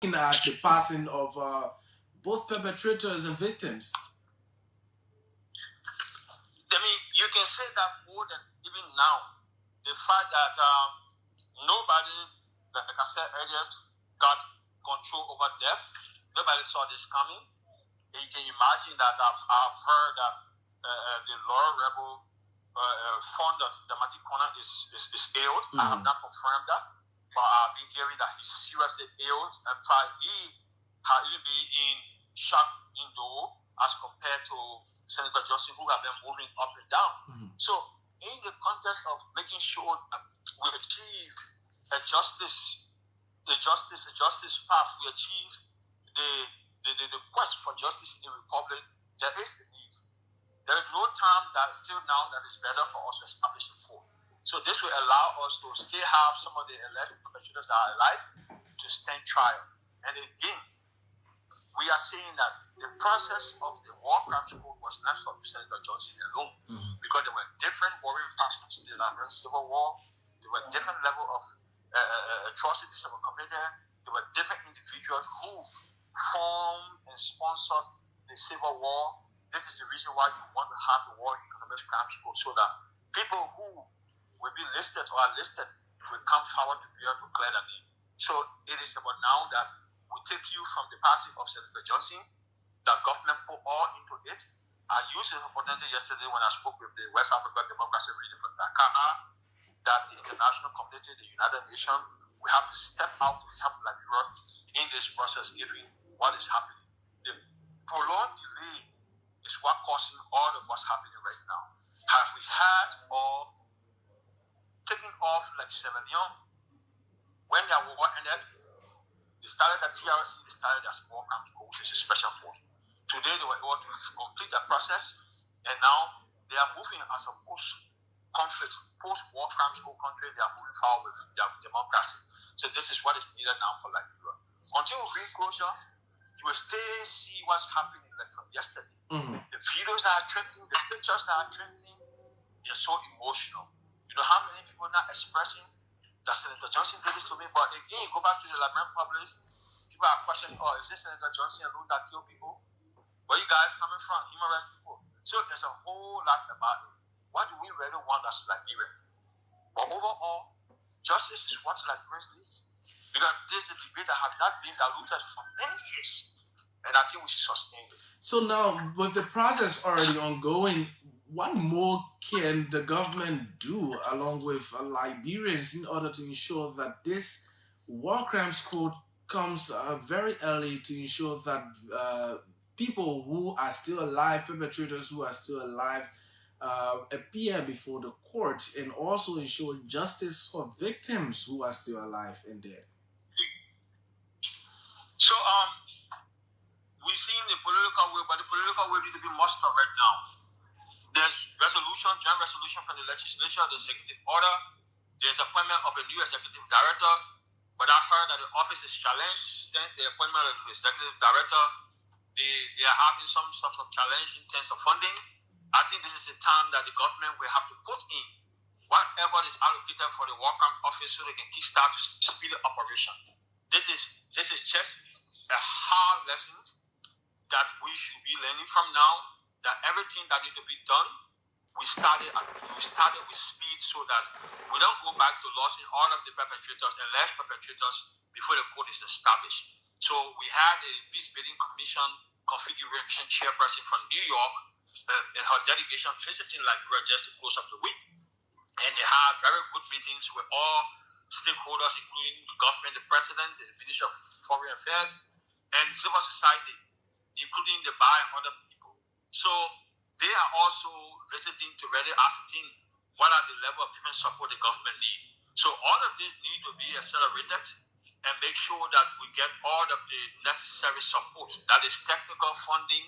at the passing of both perpetrators and victims. I mean, you can say that more than even now. The fact that nobody, like I said earlier, got control over death. Nobody saw this coming. And you can imagine that I've heard that the Laura Rebel fund that Dramatic Corner is ill. I have not confirmed that, but I've been hearing that he's seriously ill. In fact, he had even been in shock indoor as compared to Senator Johnson, who have been moving up and down. So, in the context of making sure that we achieve a justice path, we achieve the quest for justice in the republic, there is the need. There is no time that till now that is better for us to establish the court. So this will allow us to still have some of the alleged perpetrators that are alive to stand trial. And again, we are saying that the process of the war crimes code was not for Senator Johnson alone, because there were different warring factions in the Liberian Civil War. There were different level of atrocities that were committed. There were different individuals who formed and sponsored the Civil War. This is the reason why you want to have the War Economic Crimes Code, so that people who will be listed or are listed will come forward to be able to clear their name. So it is about now that we take you from the passing of Senator Johnson, that government put all into it. I used the opportunity yesterday when I spoke with the West African Democracy Region from Dakar, that the international community, the United Nations, we have to step out to help Liberia in this process, given what is happening. The prolonged delay is what causing all of what's happening right now. Have we had or taken off like Sierra Leone when their war ended? They started at TRC, they started as war crimes code, which is a special force. Today they were able to complete that process, and now they are moving as a post-conflict, post-war crimes code country. They are moving forward with their democracy. So this is what is needed now for Liberia. Until we bring closure, you will still see what's happening like from yesterday. The videos that are trending, the pictures that are trending, they're so emotional. You know how many people are not expressing that Senator Johnson did this to me? But again, go back to the Liberian public, people are questioning, oh, is this Senator Johnson alone that killed people? Where you guys coming from? Human rights people. So there's a whole lot about it. What do we really want as Liberian? But overall, justice is what Liberians need. Because this is a debate that has not been diluted for many years. And I think we should sustain it. So now, with the process already ongoing, what more can the government do along with Liberians in order to ensure that this war crimes code comes very early to ensure that people who are still alive, perpetrators who are still alive, appear before the court, and also ensure justice for victims who are still alive and dead? So, we've seen the political will, but the political will need to be mustered right now. There's joint resolution from the legislature, the executive order. There's appointment of a new executive director, but I heard that the office is challenged since the appointment of the executive director. They are having some sort of challenge in terms of funding. I think this is a time that the government will have to put in whatever is allocated for the war crime office so they can kickstart to speed the operation. This is just a hard lesson that we should be learning from now, that everything that needs to be done, we started with speed so that we don't go back to losing all of the perpetrators, alleged perpetrators, before the court is established. So we had a peace building commission configuration chairperson from New York in her delegation visiting Liberia just to close up the week. And they had very good meetings with all stakeholders, including the government, the president, the Minister of Foreign Affairs, and civil society, including the bar and other people. So they are also visiting to really ascertain what are the level of different support the government need. So all of this need to be accelerated and make sure that we get all of the necessary support, that is technical funding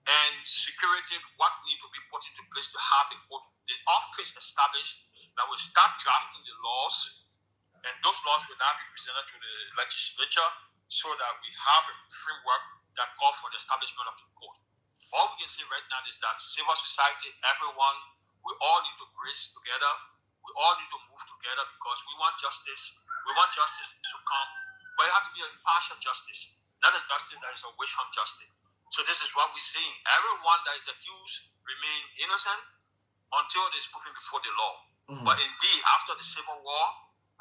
and security, what need to be put into place to have the office established that will start drafting the laws, and those laws will now be presented to the legislature so that we have a framework that calls for the establishment of the court. All we can say right now is that civil society, everyone, we all need to brace together. We all need to move together because we want justice. We want justice to come. But But it has to be an impartial justice, not a justice that is a witch hunt justice. So this is what we're saying. Everyone that is accused remain innocent until it is proven before the law. But indeed, after the Civil War,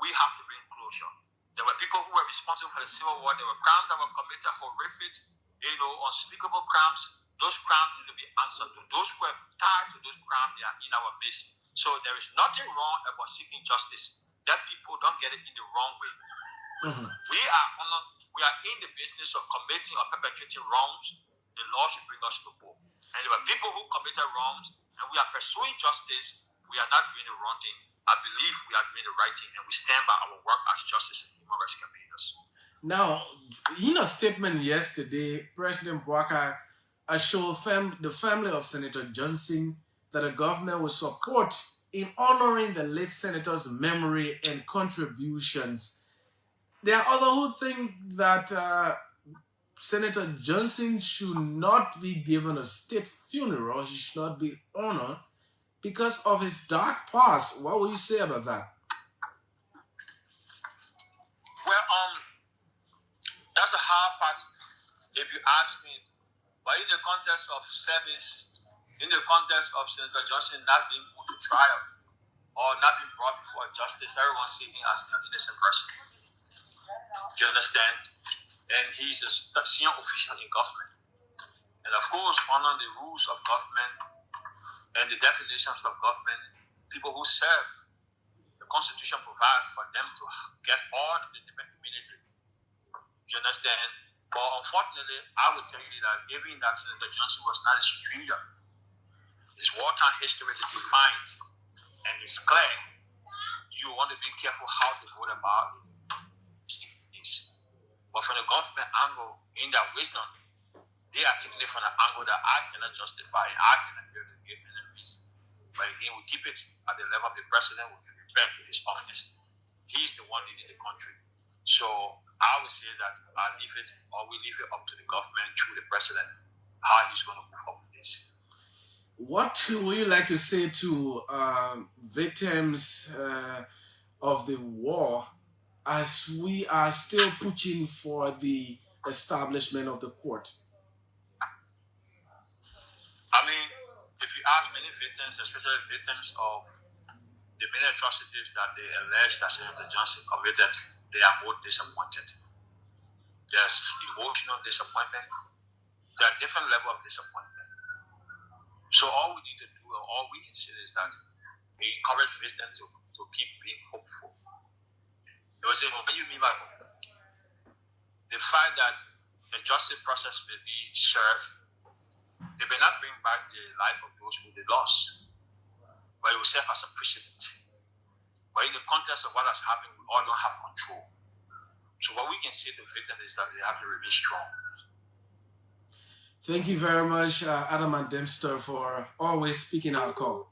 we have to bring closure. There were people who were responsible for the Civil War. There were crimes that were committed, horrific, unspeakable crimes. Those crimes need to be answered to. Those who were tied to those crimes, they are in our midst. So there is nothing wrong about seeking justice. That people don't get it in the wrong way. We are in the business of committing or perpetrating wrongs. The law should bring us to book. And there are people who committed wrongs, and we are pursuing justice. We are not doing the wrong thing. I believe we are doing the right thing, and we stand by our work as justice and human rights campaigners. Now, in a statement yesterday, President Bouakai assured the family of Senator Johnson that the government will support in honoring the late senator's memory and contributions. There are others who think that Senator Johnson should not be given a state funeral. He should not be honored because of his dark past. What will you say about that? Well, that's a hard part, if you ask me. But in the context of service, in the context of Senator Johnson not being put to trial or not being brought before justice, everyone seeing him as an innocent person. Do you understand? And he's a senior official in government. And of course, honoring the rules of government and the definitions of government, people who serve, the Constitution provides for them to get all the immunity. Do you understand? But unfortunately, I would tell you that given that Senator Johnson was not a stranger, his wartime history is defined and it's clear. You want to be careful how to go about it. But from the government angle, in their wisdom, they articulate from an angle that I cannot justify and I cannot be able to give any reason. But again, we keep it at the level of the president with respect to his office. He is the one leading the country. So I would say that we leave it up to the government through the president, how he's going to move up with this. What would you like to say to victims of the war, as we are still pushing for the establishment of the court? I mean, if you ask many victims, especially victims of the many atrocities that they allege that Senator Johnson committed, they are more disappointed. There's emotional disappointment. There are different levels of disappointment. So all we need to do, or all we can say is that we encourage victims to keep being hopeful. They will say, well, what do you mean by hope? The fact that the justice process may be served, they may not bring back the life of those who they lost, but it will serve as a precedent. But in the context of what has happened, we all don't have control. So what we can say to victims is that they have to remain strong. Thank you very much, Adamant Dempster, for always speaking our call.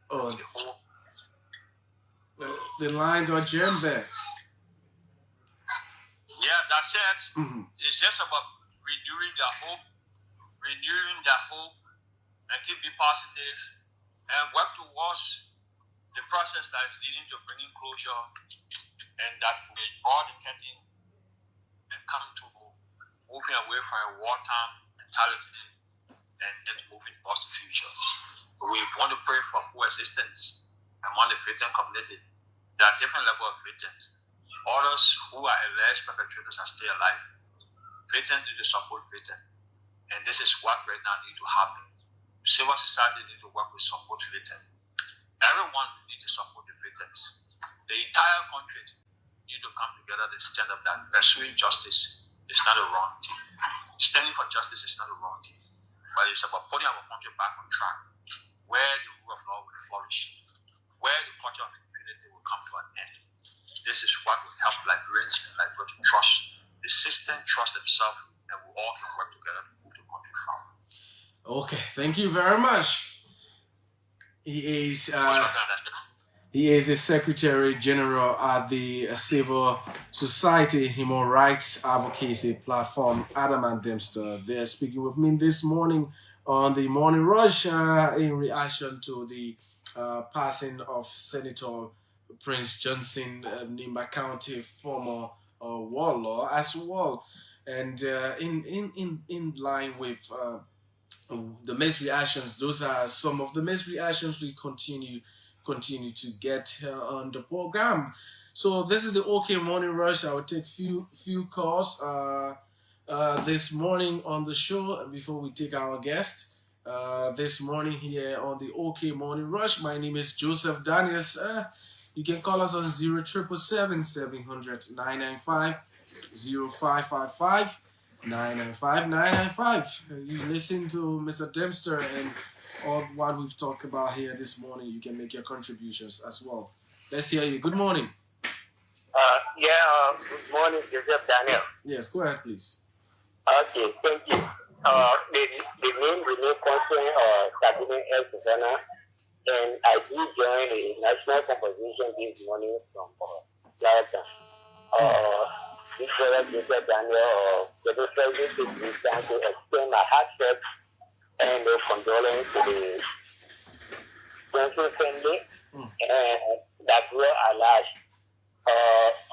Oh, the line got jammed there. Yeah, that's it. It's just about renewing their hope, and keep being positive, and work towards the process that is leading to bringing closure, and that will draw the curtain and come to moving away from a wartime mentality and moving towards the future. We want to pray for coexistence among the victim community. There are different levels of victims. Others who are alleged perpetrators are still alive. Victims need to support victims. And this is what right now needs to happen. Civil society needs to work with support victims. Everyone needs to support the victims. The entire country needs to come together to stand up that pursuing justice is not a wrong thing. Standing for justice is not a wrong thing. But it's about putting our country back on track, where the rule of law will flourish, where the culture of impunity will come to an end. This is what will help Liberians and Liberians to trust the system, trust themselves, and we all can work together to move the country forward. Okay, thank you very much. He is the Secretary General at the Civil Society Human Rights Advocacy Platform, Adamant Dempster. They are speaking with me this morning on the Morning Rush in reaction to the passing of Senator Prince Johnson, Nimba County former warlord as well. And in line with the mixed reactions, those are some of the mixed reactions we continue to get on the program. So this is the OK Morning Rush. I will take few calls this morning on the show before we take our guest. This morning here on the OK Morning Rush. My name is Joseph Daniels. You can call us on 0777 700 995 0555 995 995. You listen to Mr. Dempster and all what we've talked about here this morning. You can make your contributions as well. Let's hear you. Good morning. Good morning, Joseph Daniel. Yes, go ahead, please. Okay, thank you. The name remain constant Sabine El Savannah, and I do join a national composition this morning from Florida. This brother Joseph Daniel, the president takes this time to extend my heartfelt and condolence to the Johnson family and that were alive.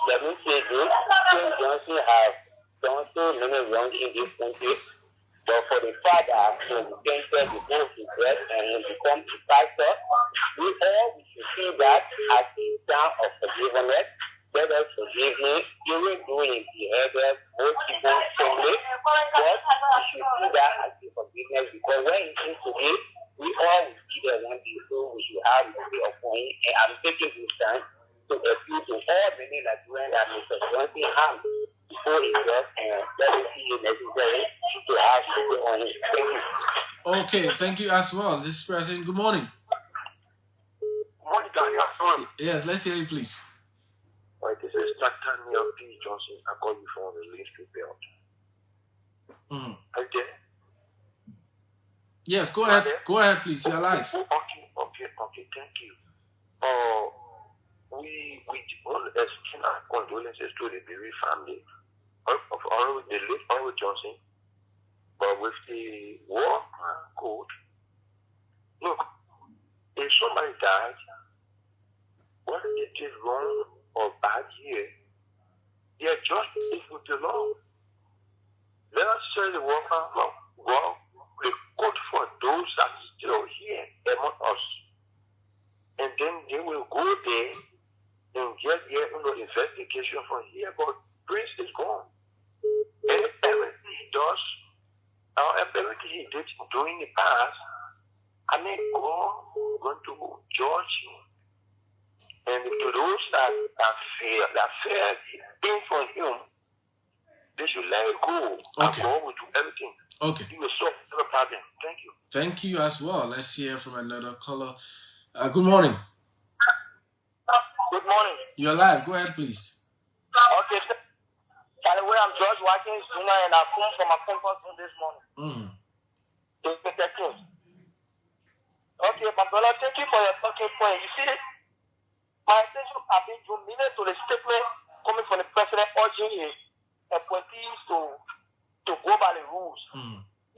Let me say this, King Johnson have done so many wrongs in this country, but for the fact that he repented before his death and he become a pastor, we should see that as a sign of forgiveness. Let us forgive him, even though he beheaded most people's family, but we should see that as a forgiveness, because when he came to this, we all will see that one day, so we should have mercy upon him, and I'm taking this time to appeal to all many Nigerians that Mr. Johnson harmed before he left, and let us see it necessary to have mercy on him. Thank you. Okay, thank you as well. This is President. Good morning. Good morning, Daniel. Yes, let's hear you, please. Right, this is Nathaniel P. Johnson. I call you from the Lane Street Belt. Are you there? Yes, go ahead. Go ahead, please. You're live. Okay. Thank you. We all extend our condolences to the Berry family of the late Oral Johnson, but with the war code, look, if somebody died, whether they did wrong or bad here, they are just with the law. Let us say the worker well, the code for those that are still here among us, and then they will go there and get their investigation from here, but Prince is gone. And everything he does, everything he did during the past, I mean, God is going to judge him. And to those that fear things from him, they should let it go. Okay. And God will do everything. Okay. He will solve the problem. Thank you. Thank you as well. Let's hear from another caller. Good morning. Good morning. You're live. Go ahead, please. Okay. By the way, I'm George Watkins Jr. and I come from a conference room this morning. Okay, my brother, thank you for your talking point. You see, my attention have been drawn to the statement coming from the president urging his appointees to go by the rules.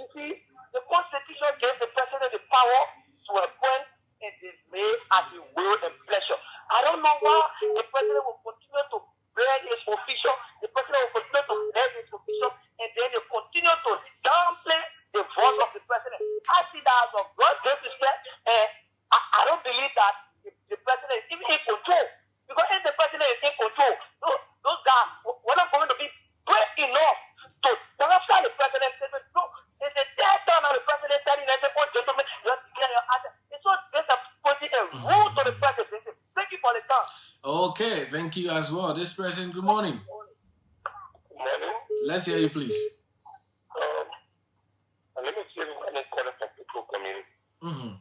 You see, the Constitution gave the president the power to appoint in his may as he will and pleasure. I don't know why the president will continue to bear his official, the president will continue to bear his official, and then they continue to downplay the voice of the president. I see that as a great disrespect, and I don't believe that the president is even in control. Because if the president is in control, those guys were not going to be brave enough to after the president said, no, it's the third time now the president said, oh, gentlemen, you have to get your answer. It's so disappointing and rude to the president. Thank you for the time. Okay, thank you as well. This person, good morning. Good morning. Let's hear you, please. Let me see when I call it from people community.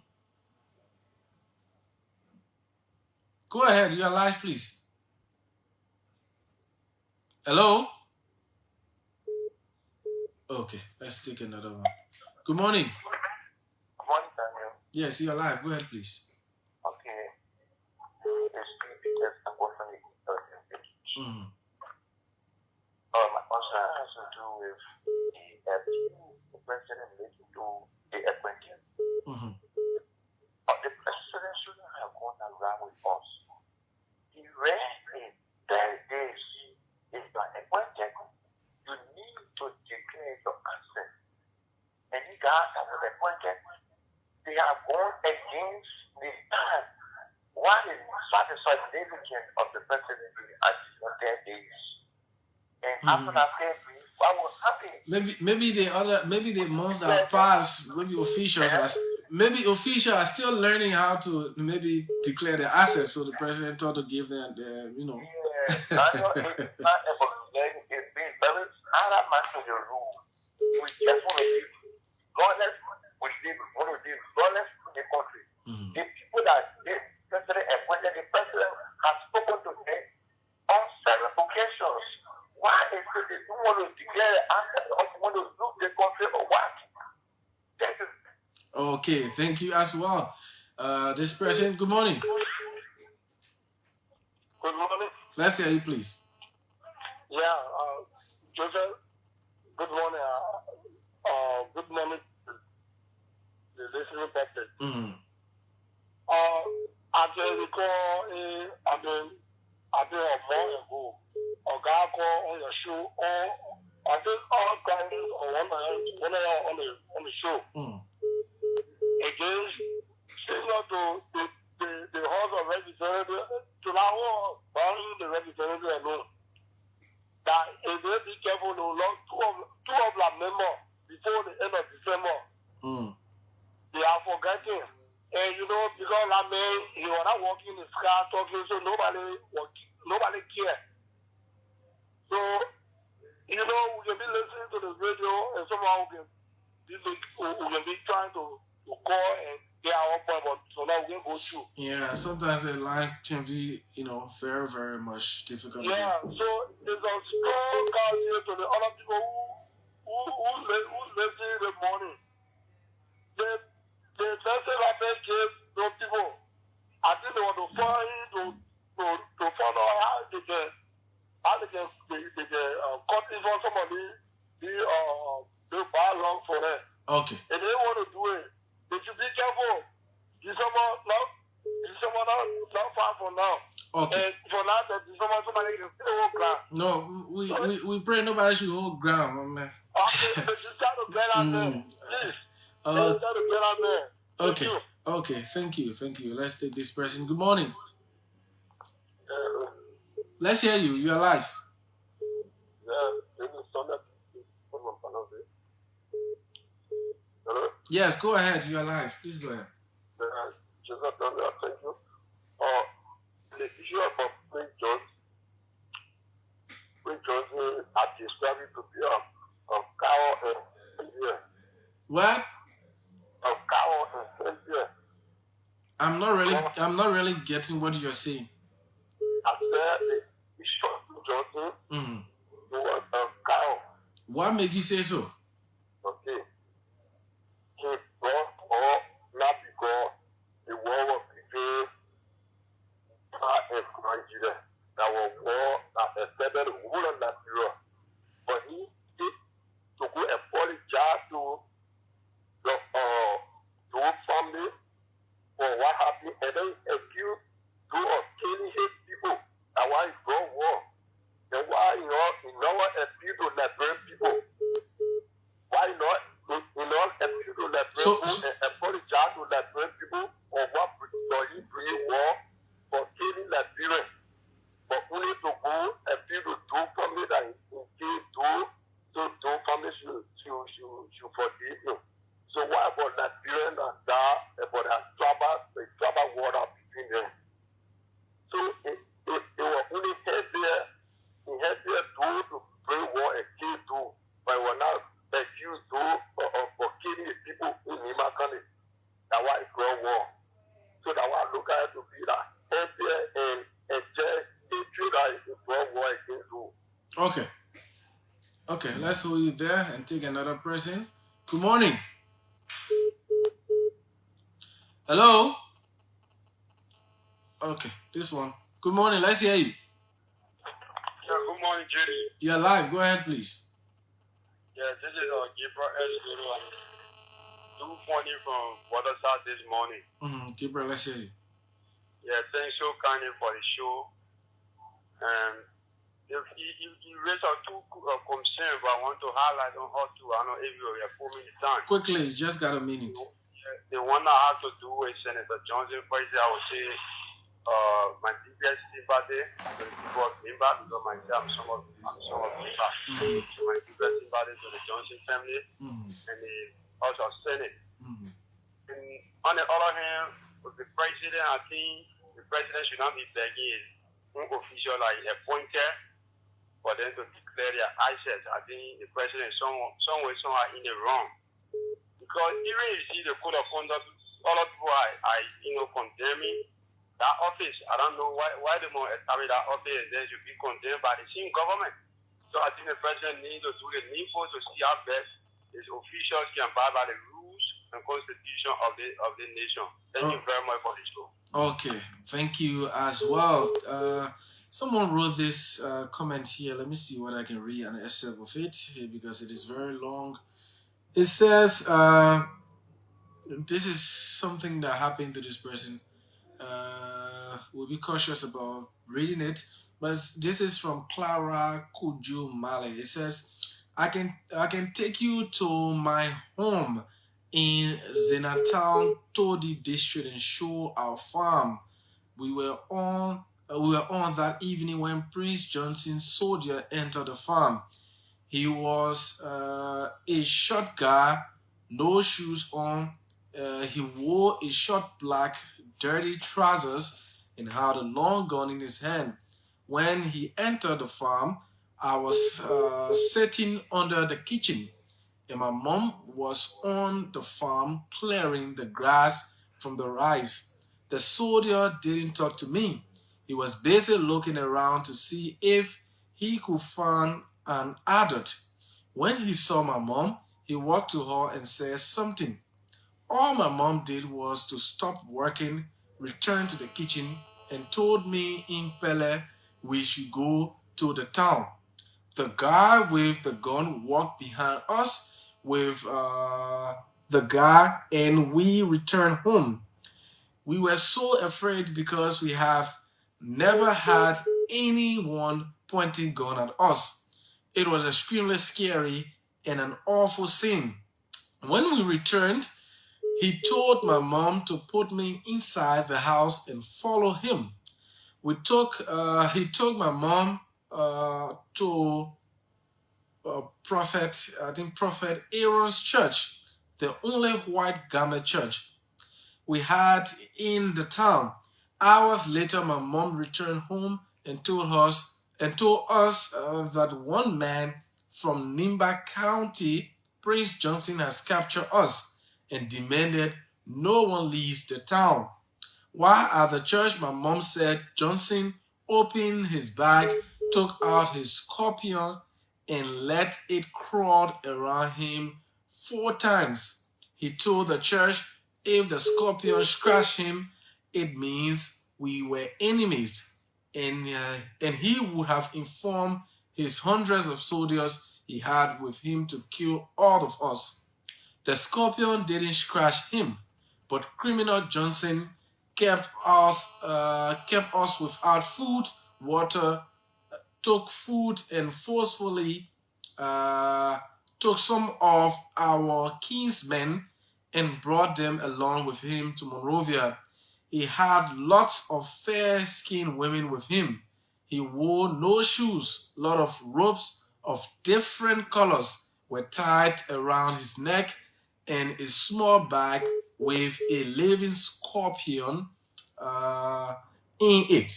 Go ahead, you're live, please. Hello? Okay, let's take another one. Good morning. Good morning, Daniel. Yes, you're live. Go ahead, please. Okay. My concern has to do with the president needs to do the appointment. The president shouldn't appointed, they have gone against the time. What is such a significance of the presidency at 10 days? And after that 10 days, what will happen? Maybe the months that have passed, maybe officials are still learning how to maybe declare their assets. So the president thought to give them the, you know. Yes, I know it's not able to learn. It's being very hard to the rule. We just want to live lawless. We want to live lawless in the country. The people that the president appointed, the president has spoken to them on several occasions. Why is it they don't want to declare assets or they want to lose the country or what? Thank you. Okay, thank you as well. This person, good morning. Good morning. Let's hear you, please. Yeah, Joseph, good morning. Good morning to the listening person. I can recall I've been a month ago. A guy called on your show, I think all guys on the show. Against similar to the House of Representatives, to now the representative alone. That if they be careful, they will lose two of the members before the end of December. They are forgetting. And you know, because that man, he was not walking in his car talking, so nobody cares. So, you know, we can be listening to the radio and somehow we can be trying to call and get our point, but so now we can go through. Yeah, sometimes the line can be, you know, very, very much difficult. Yeah, so it's a strong call here to the other people who's listening in the morning. The message I make is those people, I think they want to find out how they can cut in for somebody, they buy long for them. Okay. And they want to do it. They should be careful. December not far from now. Okay. And for now, somebody can still hold ground. No, we pray nobody should hold ground, man. Okay, but just try to get out there. Please. Try to get out there. Okay. Okay, thank you. Let's take this person. Good morning. Let's hear you. You're live. Yeah, this is Sonnet. Hello? Yes, go ahead. You're live. Please go ahead. Joseph, thank you. The issue of Prince Johnson, I described it to be a cow and fear. What? A cow and fear. I'm not really getting what you're saying. I said the issue of Johnson was a cow. What made you say so? Okay. He brought up not because the war was between and Nigeria. That was war that affected the whole of Nigeria. But he did to go apologize to the family for what happened, and then accused two of killing his people. And why he brought war. And why he not appeal to Liberian people. Why not appeal to Liberian people and apologize to Liberian people for what he bring war for killing Liberians. But only to go appeal to two families that he killed two families should forgive him. So why about Liberian and that, about the tribal water between them? So it was only heavier to bring war and kill two, but we were not accused for killing the people in Nima County. That's why it's called war. So that's why I look at it to be that heavier and just hatred that is called war against two. Okay, let's hold you there and take another person. Good morning. Hello? Okay, this one. Good morning, let's hear you. Yeah, good morning, Judy. You're live, go ahead, please. Yeah, this is Gabriel S. I'm phoning from Waterside this morning. Gabriel, let's hear you. Yeah, thanks so kindly for the show. And you raised two concerns, but I want to highlight on how to. I don't know if you have 4 minutes time. Quickly, just got a minute. The one that has to do with Senator Johnson, first I would say my deepest sympathy to the people of Limba, because myself I'm some of Limba. So my deepest sympathy to the Johnson family and the House of Senate. And on the other hand, with the president, I think the president should not be begging his own official like appointed for them to declare their assets. I think the president is somewhere in the wrong. Because even if you see the code of conduct, all of people are condemning that office. I don't know why they want to establish that office and then should be condemned by the same government. So I think the president needs to do the needful to see how best his officials can abide by the rules and constitution of the nation. Thank you very much for this show. Okay, thank you as well. Someone wrote this comment here. Let me see what I can read an excerpt of it here because it is very long. It says, this is something that happened to this person. We'll be cautious about reading it, but this is from Clara Kuju Male. It says, I can take you to my home in Zenatown, Todi district and show our farm. We were on that evening when Prince Johnson's soldier entered the farm. He was a short guy, no shoes on. He wore a short black, dirty trousers and had a long gun in his hand. When he entered the farm, I was sitting under the kitchen, and my mom was on the farm clearing the grass from the rice. The soldier didn't talk to me. He was busy looking around to see if he could find an adult. When he saw my mom, he walked to her and said something. All my mom did was to stop working, return to the kitchen, and told me in Pele we should go to the town. The guy with the gun walked behind us with the guy, and we returned home. We were so afraid because we have never had anyone pointing gun at us. It was extremely scary and an awful scene. When we returned, he told my mom to put me inside the house and follow him. He took my mom to Prophet Aaron's church, the only white garment church we had in the town. Hours later, my mom returned home and told us that one man from Nimba County, Prince Johnson, has captured us and demanded no one leaves the town. While at the church, my mom said Johnson opened his bag, took out his scorpion, and let it crawl around him 4 times. He told the church if the scorpion scratched him, it means we were enemies, and he would have informed his hundreds of soldiers he had with him to kill all of us. The scorpion didn't scratch him, but criminal Johnson kept us without food, water, took food, and forcefully took some of our kinsmen and brought them along with him to Monrovia. He had lots of fair-skinned women with him. He wore no shoes. A lot of ropes of different colors were tied around his neck, and a small bag with a living scorpion in it.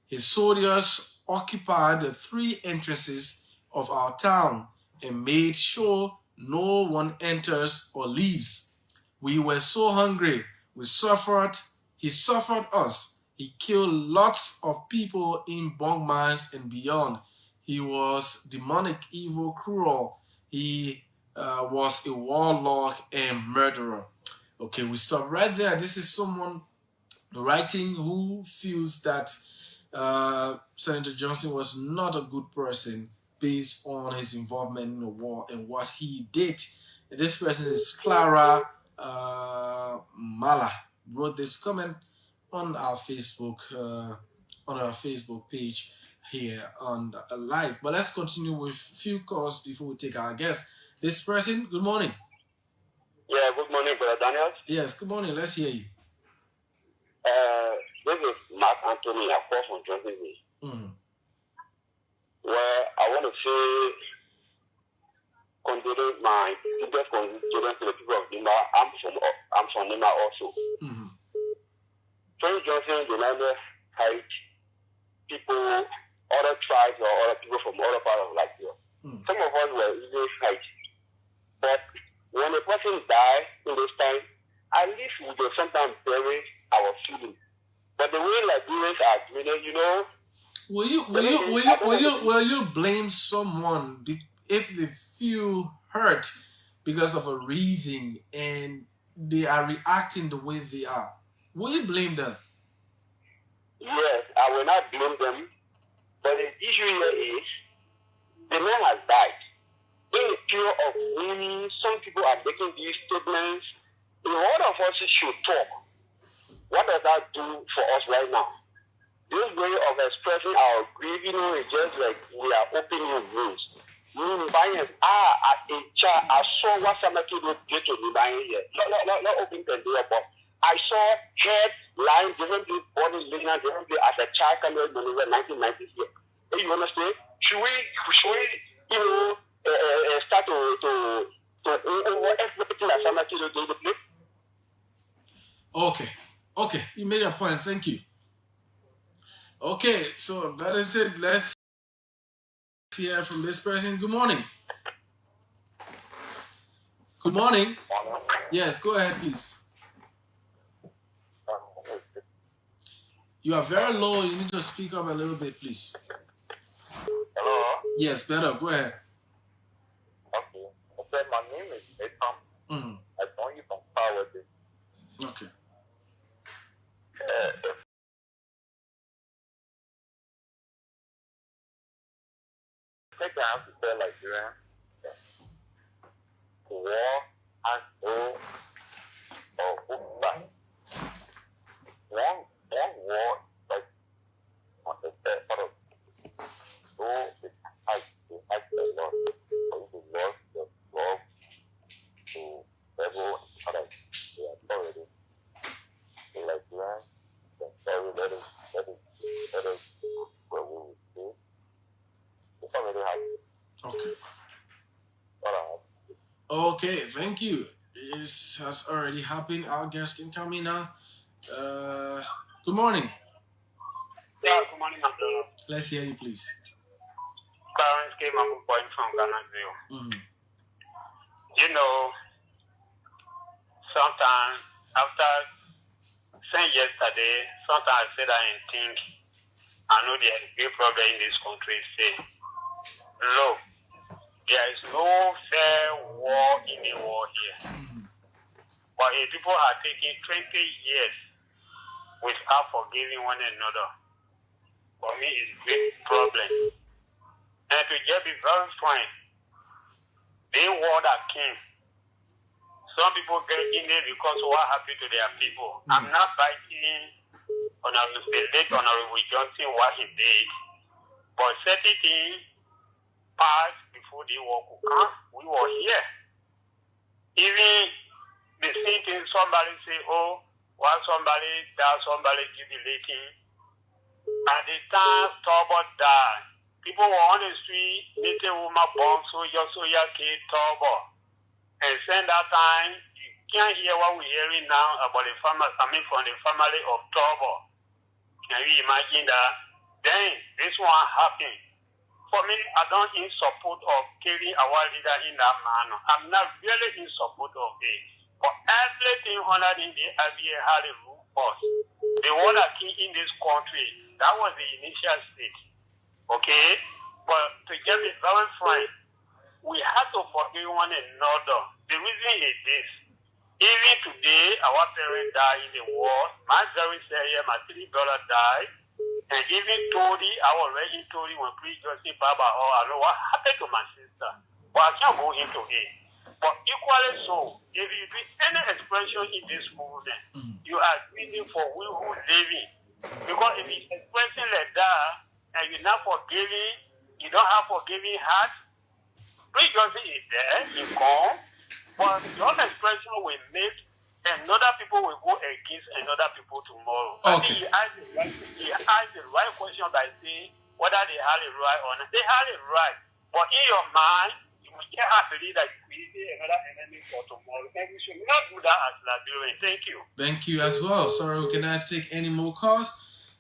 His soldiers occupied the 3 entrances of our town and made sure no one enters or leaves. We were so hungry. He suffered us. He killed lots of people in bunk mines and beyond. He was demonic, evil, cruel. He was a warlord and murderer. Okay, we stop right there. This is someone writing who feels that Senator Johnson was not a good person based on his involvement in the war and what he did. And this person is Clara Mala. Wrote this comment on our Facebook page. here on live. But let's continue with few calls before we take our guest. This person, good morning. Yeah, good morning, Brother Daniel. Yes, good morning. Let's hear you. This is Mark Anthony, of course, from Johnson. Well, I want to say, condolence my biggest condolence to the people of Nima. I'm from Nima also. Prince Johnson, the United Heights, people, other tribes or other people from other parts of Liberia. Some of us were even Heights. But when a person dies in this time, at least we can sometimes bury our feelings. But the way Liberians are doing it, you know. Will you blame someone if they feel hurt because of a reason and they are reacting the way they are? Will you blame them? Yes, I will not blame them. But the issue here is the man has died. In the period of winning, some people are making these statements. In all of us should talk. What does that do for us right now? This way of expressing our grief, you know, is just like we are opening wounds. As a child, I saw what somebody did to me here. Not open the door, but I saw head lying differently, body lying differently as a child coming in the 1990s. You understand? Should we you know, start to everything that somebody did to the place? Okay, you made a point. Thank you. Okay, so that is it. Let's hear from this person. Good morning. Good morning. Yes, go ahead, please. You are very low. You need to speak up a little bit, please. Hello? Yes, better. Go ahead. Okay. Okay, my name is Nathan. I know you from Power. Okay. I think I have to tell Nigeria to war and go or hook back. One war, like, on the part of go it has to act a lot. For you to love the love to several others. They are already. So like that, then sorry, let us where we will see. It's already happened. Okay, thank you. This has already happened. Our guest can come in now. Good morning. Yeah, good morning, Abdullah. Let's hear you, please. Clarence came up with a point from Ghana. You know, sometimes after saying yesterday, sometimes I say that and think, I know there's a big problem in this country. Say, look, there is no fair war in the war here. But if people are taking 20 years without forgiving one another, for me, it's a big problem. And to just be very frank, the war that came, some people get in there because of what happened to their people. I'm not fighting Honorable Johnson what he did, but certain things passed before the war could come. We were here. Even the same thing, somebody say, oh, while somebody died, somebody jubilating. At the time Turbo died, people were on the street, meeting woman bomb, soldier kid, Turbo. And since that time, you can't hear what we're hearing now about the family, from the family of Turbo. Can you imagine that? Then this one happened. For me, I don't in support of killing our leader in that manner. I'm not really in support of it. But everything under the IBA had a rule first. The one that came in this country, that was the initial state. Okay? But to get it very frank, we have to forgive one another. The reason is this. Even today, our parents died in the war. My very serious, my 3 brothers died. And even Tori, I already told you when Priest Joseph Baba, I know what happened to my sister. But I can't go into it. But equally so, if you do any expression in this movement, you are speaking for we who living. Because if it's expressing like that, and you're not forgiving, you don't have forgiving heart, Prince Johnson is there, he come, but your expression will make another people will go against another people tomorrow. Okay. I think he asked the right question by saying whether they have it right or not. They have it right. But in your mind, you can't believe that you created another enemy for tomorrow. And we should not do that as Liberians. Thank you. Thank you as well. Sorry, we cannot take any more calls.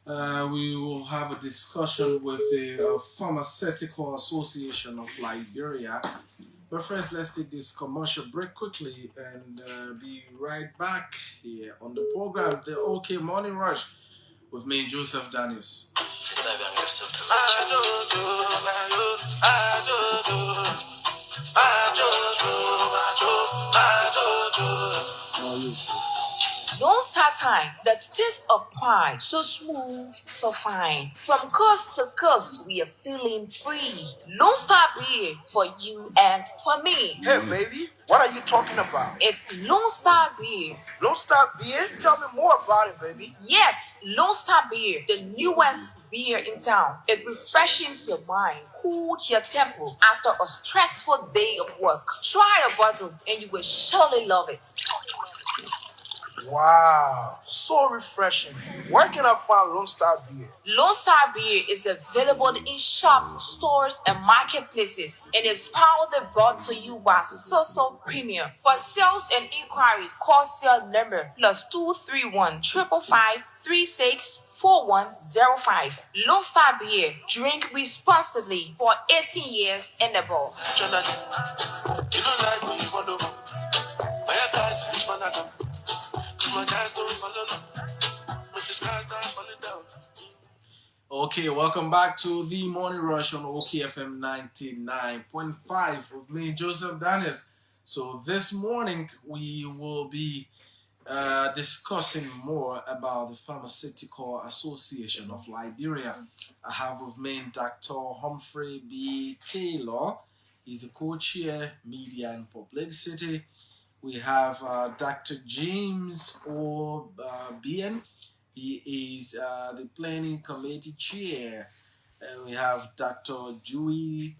We will have a discussion with the Pharmaceutical Association of Liberia. But first, let's take this commercial break quickly and be right back here on the program, the OK Morning Rush, with me, Joseph Daniels. Don't start time. The taste of pride, so smooth, so fine. From coast to coast, we are feeling free. Lone Star beer for you and for me. Hey, baby, what are you talking about? It's Lone Star beer. Lone Star beer? Tell me more about it, baby. Yes, Lone Star beer, the newest beer in town. It refreshes your mind, cools your temple after a stressful day of work. Try a bottle and you will surely love it. Wow, so refreshing. Where can I find Lone Star beer? Lone Star beer is available in shops, stores, and marketplaces, and is proudly brought to you by Soso Premium. For sales and inquiries, call your number +231 555 364105. Lone Star beer. Drink responsibly for 18 years and above. Okay, welcome back to the Morning Rush on OKFM 99.5 with me, Joseph Daniels. So this morning we will be discussing more about the Pharmaceutical Association of Liberia. I have with me Dr. Humphrey B. Taylor. He's a co-chair, Media and Publicity. We have Dr. James Obian. He is the Planning Committee Chair. And we have Dr. Jui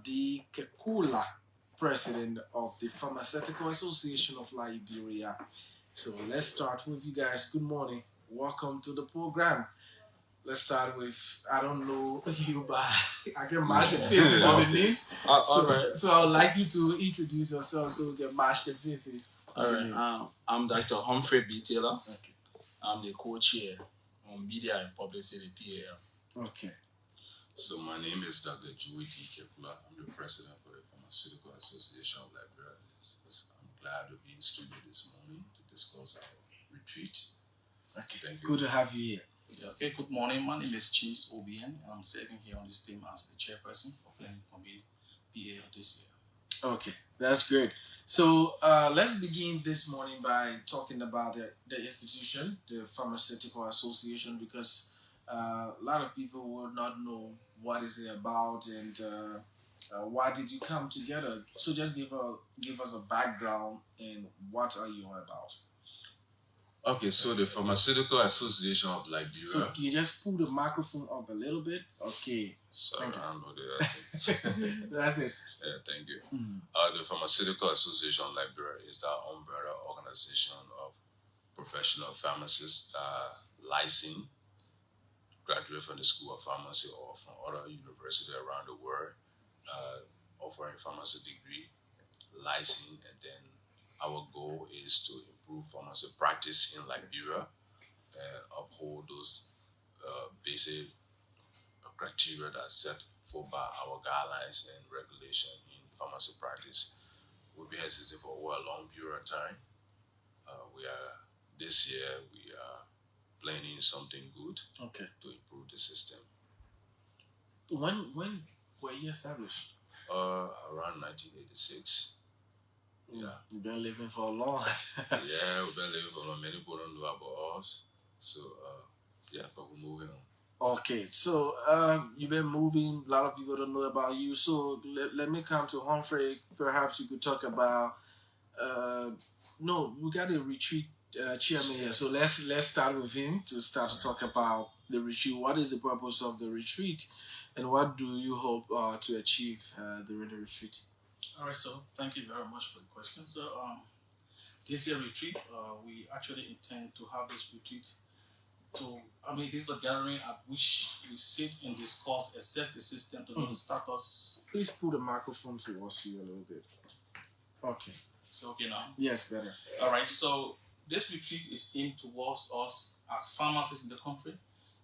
D. Kekula, President of the Pharmaceutical Association of Liberia. So let's start with you guys. Good morning. Welcome to the program. Let's start with, I don't know you, but I can match the faces on the names. All right. So I'd like you to introduce yourself so we can match the faces. All right. I'm Dr. Humphrey B. Taylor. Okay. I'm the co-chair on Media and Publicity PAL. Okay. So my name is Dr. Joey D. Kepler. I'm the president for the Pharmaceutical Association of Liberia. I'm glad to be in studio this morning to discuss our retreat. Okay. Thank you. Good to have you here. Yeah, okay, good morning. My name is James Obian, and I'm serving here on this team as the chairperson for Planning Committee PAL this year. Okay, that's great. So let's begin this morning by talking about the institution, the Pharmaceutical Association, because a lot of people will not know what is it about and why did you come together. So just give us a background and what are you about. Okay, so the Pharmaceutical Association of Liberia. So can you just pull the microphone up a little bit? Okay. Sorry, Thank you. I don't know that. That's it. Yeah, thank you. Mm. The Pharmaceutical Association of Liberia is the umbrella organization of professional pharmacists licensed, graduate from the School of Pharmacy or from other universities around the world, offering pharmacy degree, licensed, and then our goal is to improve pharmacy practice in Liberia and uphold those basic criteria that are set forth by our guidelines and regulation in pharmacy practice. We've been existing for over a long period of time. This year we are planning something good Okay. to improve the system. When were you established? Around 1986. Yeah. You've been living for long. Yeah, we've been living for long. Many people don't know about us. So, yeah, but we're moving on. Okay, so you've been moving. A lot of people don't know about you. So let me come to Humphrey. Perhaps you could talk about. No, we got a retreat chairman here. So let's start with him to start to talk about the retreat. What is the purpose of the retreat, and what do you hope to achieve during the retreat? All right, so thank you very much for the question. So, this year retreat, we actually intend to have this retreat this is a gathering at which we sit and discuss, assess the system to know the status. Please pull the microphone towards you a little bit. Okay. So, okay now? Yes, better. All right, so this retreat is aimed towards us as pharmacists in the country,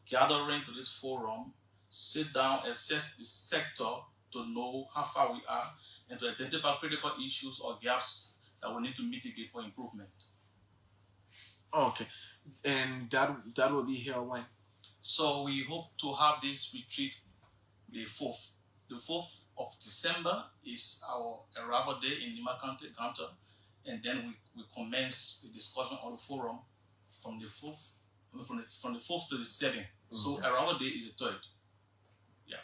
gathering to this forum, sit down, assess the sector to know how far we are, and to identify critical issues or gaps that we need to mitigate for improvement. Okay. And that will be held when? So we hope to have this retreat the 4th. The 4th of December is our arrival day in Nima County, Ghana, and then we commence the discussion on the forum from the 4th to the 7th. So arrival day is the 3rd. Yeah.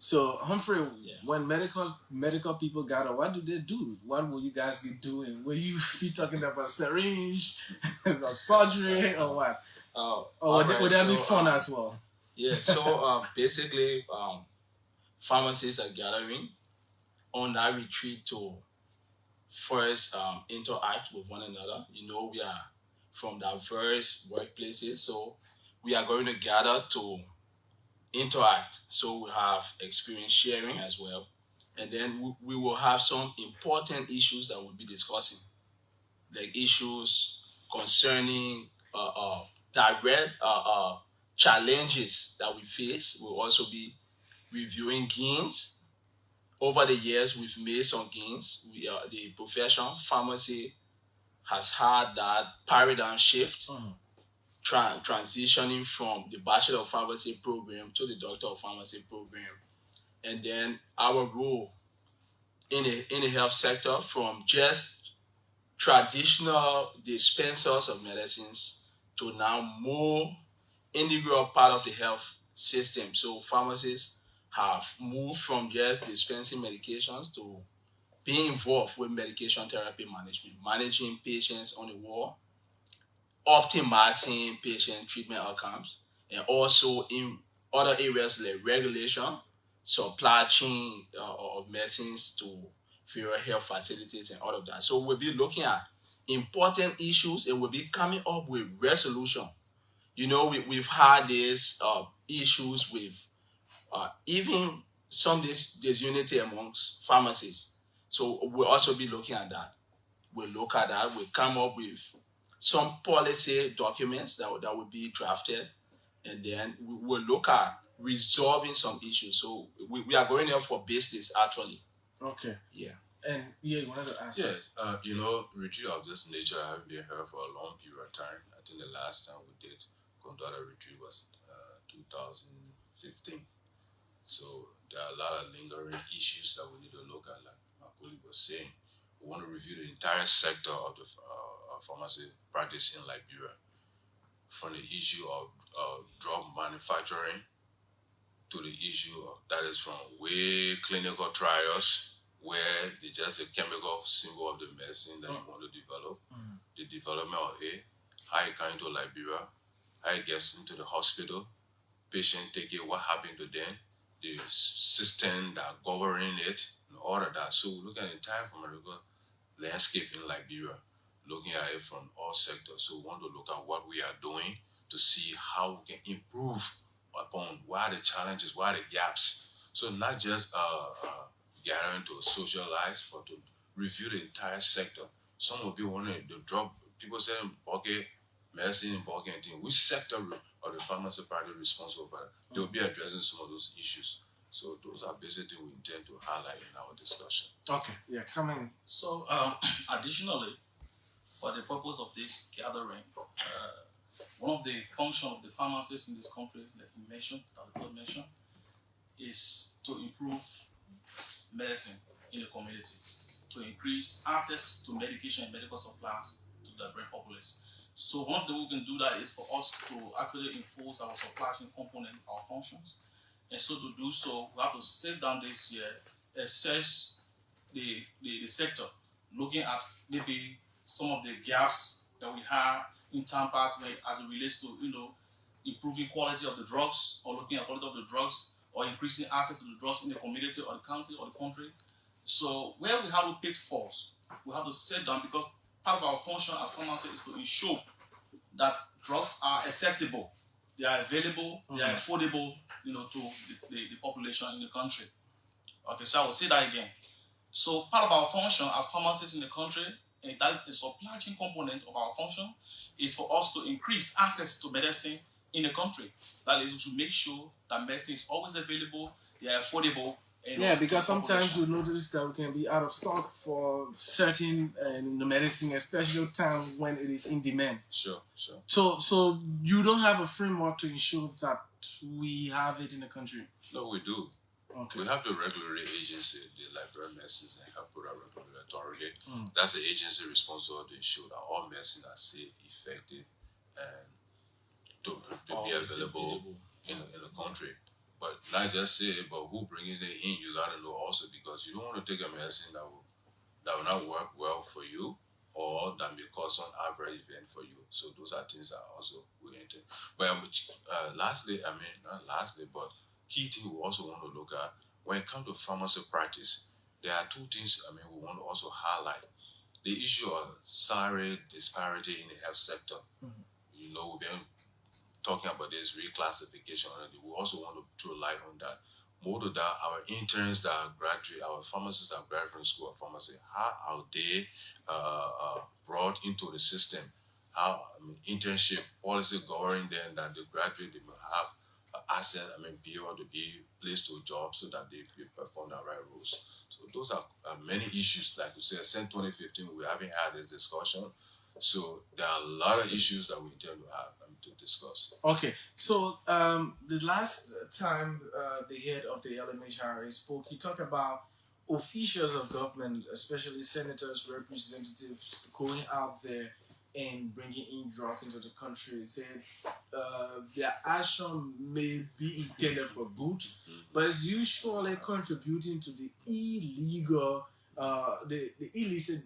So Humphrey, when medical people gather, what do they do? What will you guys be doing? Will you be talking about syringe, or surgery, or what? Or would that be fun as well? Yeah. So basically, pharmacists are gathering on that retreat to first interact with one another. You know, we are from diverse workplaces, so we are going to gather to interact. So we have experience sharing as well, and then we will have some important issues that we'll be discussing, like issues concerning direct challenges that we face. We'll also be reviewing gains. Over the years, we've made some gains. The profession pharmacy has had that paradigm shift. Transitioning from the Bachelor of Pharmacy program to the Doctor of Pharmacy program. And then our role in the health sector from just traditional dispensers of medicines to now more integral part of the health system. So pharmacists have moved from just dispensing medications to being involved with medication therapy management, managing patients on the ward, optimizing patient treatment outcomes, and also in other areas like regulation, supply chain of medicines to various health facilities and all of that. So we'll be looking at important issues and we'll be coming up with resolution. You know, we've had these issues with even some disunity amongst pharmacists. So we'll also be looking at that. We'll look at that. We'll come up with some policy documents that will be drafted, and then we will look at resolving some issues. So we are going there for business, actually. Okay. Yeah. And you wanted to ask? Yeah. Retreat of this nature have been here for a long period of time. I think the last time we did conduct a retreat was 2015. So there are a lot of lingering issues that we need to look at, like my colleague was saying. We want to review the entire sector of the pharmacy practice in Liberia, from the issue of drug manufacturing to the issue that is from way clinical trials, where it's just a chemical symbol of the medicine that you want to develop, the development of it, how it comes into Liberia, how it gets into the hospital, patient take it, what happened to them, the system that governing it, and all of that. So we look at the entire pharmaceutical landscape in Liberia, looking at it from all sectors. So we want to look at what we are doing to see how we can improve upon what are the challenges, what are the gaps. So not just gathering to socialize, but to review the entire sector. Some will be wanting the drug, people say bulky medicine, bulky anything. Which sector of the pharmacy practice responsible for that? They will be addressing some of those issues. So those are basically we intend to highlight in our discussion. Okay, yeah, coming. So additionally, for the purpose of this gathering, one of the functions of the pharmacists in this country, like you mentioned, is to improve medicine in the community, to increase access to medication and medical supplies to the brain populace. So one of the way we can do that is for us to actually enforce our supply chain component of our functions. And so to do so, we have to sit down this year, assess the sector, looking at maybe some of the gaps that we have in time past as it relates to, improving quality of the drugs or looking at quality of the drugs or increasing access to the drugs in the community or the county or the country. So where we have the pitfalls, we have to sit down because part of our function as pharmacists is to ensure that drugs are accessible, they are available, they are affordable, to the population in the country. Okay, so I will say that again. So part of our function as pharmacists in the country, and that is the supply chain component of our function, is for us to increase access to medicine in the country. That is to make sure that medicine is always available, they are affordable. Because sometimes we notice that we can be out of stock for certain medicine, especially time when it is in demand. Sure. So you don't have a framework to ensure that we have it in the country? No, we do. Okay. We have the regulatory agency, the Liberia Medicines and Health Product Regulatory Authority. That's the agency responsible to ensure that all medicines are safe, effective, and to be available in the country. But not just say it, but who brings it in, you gotta know also, because you don't want to take a medicine that will not work well for you or that may cause some adverse event for you. So those are things that also we enter. But but key thing we also want to look at when it comes to pharmacy practice, there are two things we want to also highlight. The issue of salary disparity in the health sector. We've been talking about this reclassification already. We also want to throw light on that. More to that, our interns that graduate, our pharmacists that graduate from the School of Pharmacy, how are they brought into the system? How internship policy governing them that they graduate, they will have access, be able to be placed to a job so that they perform the right roles. So those are many issues. Like you said, since 2015, we haven't had this discussion. So there are a lot of issues that we intend to have to discuss. Okay, so the last time the head of the LMHRA spoke, he talked about officials of government, especially senators, representatives, going out there and bringing in drugs into the country. He said their action may be intended for good, but it's usually contributing to the illegal the illicit